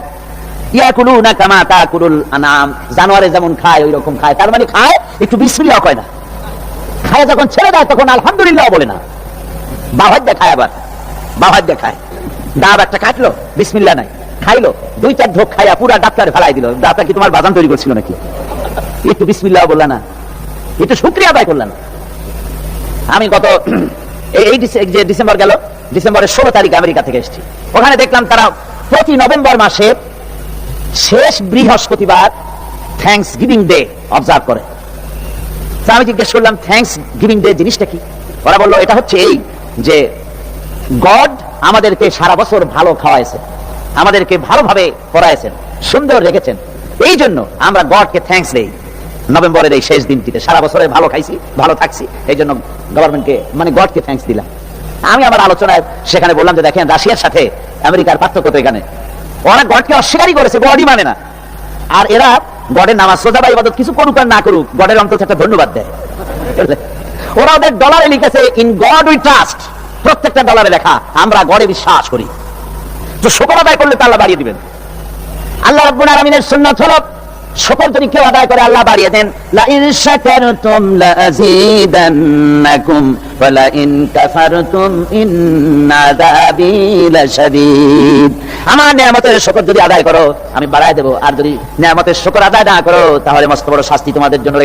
ইয়াকুলুনা কামা তাকুলুল আনাম, জানোয়ারে যেমন খায় ওই রকম খায়। তার মানে খায়, একটু বিসমিল্লাহ কয় না। খায় যখন ছেড়ে দেয় তখন আলহামদুলিল্লাহ বলে না। বাহাদ দেখায়, আবার বাহাদ দেখায়, ডাব একটা কাটলো, বিসমিল্লাহ নাই, খাইলো, 2-4 ঢোক খাইয়া পুরা ডাক্তার ফেলাই দিল। ডাক্তার কি তোমার বাজান তৈরি করছিল নাকি? একটু বিসমিল্লাহ বললা না, একটু শুকরিয়া আদায় করলেন। আমি গত এই যে ডিসেম্বর গেল, ডিসেম্বরের 16 তারিখ আমেরিকা থেকে এসেছি। ওখানে দেখলাম তারা প্রতি নভেম্বর মাসে শেষ বৃহস্পতিবার থ্যাঙ্কস গিভিং ডে অবজার্ভ করে। আমি জিজ্ঞেস করলাম, থ্যাঙ্কস গিভিং ডে জিনিসটা কি? ওরা বললো, এটা হচ্ছে এই যে গড আমাদেরকে সারা বছর ভালো খাওয়াইছে, আমাদেরকে ভালোভাবে পড়াইছেন, সুন্দর রেখেছেন, এই জন্য আমরা গডকে থ্যাঙ্কস দেই নভেম্বরের এই শেষ দিনটিতে। সারা বছরে ভালো খাইছি, ভালো থাকছি, এই জন্য গভর্নমেন্টকে মানে গডকে থ্যাঙ্কস দিলাম। আমি আমার আলোচনায় সেখানে বললাম যে দেখেন, রাশিয়ার সাথে আমেরিকার পার্থক্য তো এখানে। ওরা গডকে অস্বীকারই করেছে, গডই মানে না। আর এরা গডের নামাজ শ্রদ্ধা বা ইবাদত কিছু করুক আর না করুক, গডের অন্তত একটা ধন্যবাদ দেয়। ওরা ওদের ডলারে লিখেছে, ইন গড উই ট্রাস্ট, প্রত্যেকটা ডলারে লেখা আমরা গডে বিশ্বাস করি। তো শুকর আদায় করলে তো আল্লাহ বাড়িয়ে দিবেন। আল্লাহ রাব্বুল আলামিনের সুন্নাত হলো, শুকর যদি কেউ আদায় করে আল্লাহ বাড়িয়ে দেন। লা ইন শাকারতুম লা আযীদান্নাকুম ওয়া লা ইন কাফারতুম ইন্না আযাবী লাশাদীদ। আমার নিয়ামতের শুকর যদি আদায় করো আমি বাড়ায় দেব, আর যদি নিয়ামতের শুকর আদায় না করো তাহলে মস্ত বড় শাস্তি তোমাদের জন্য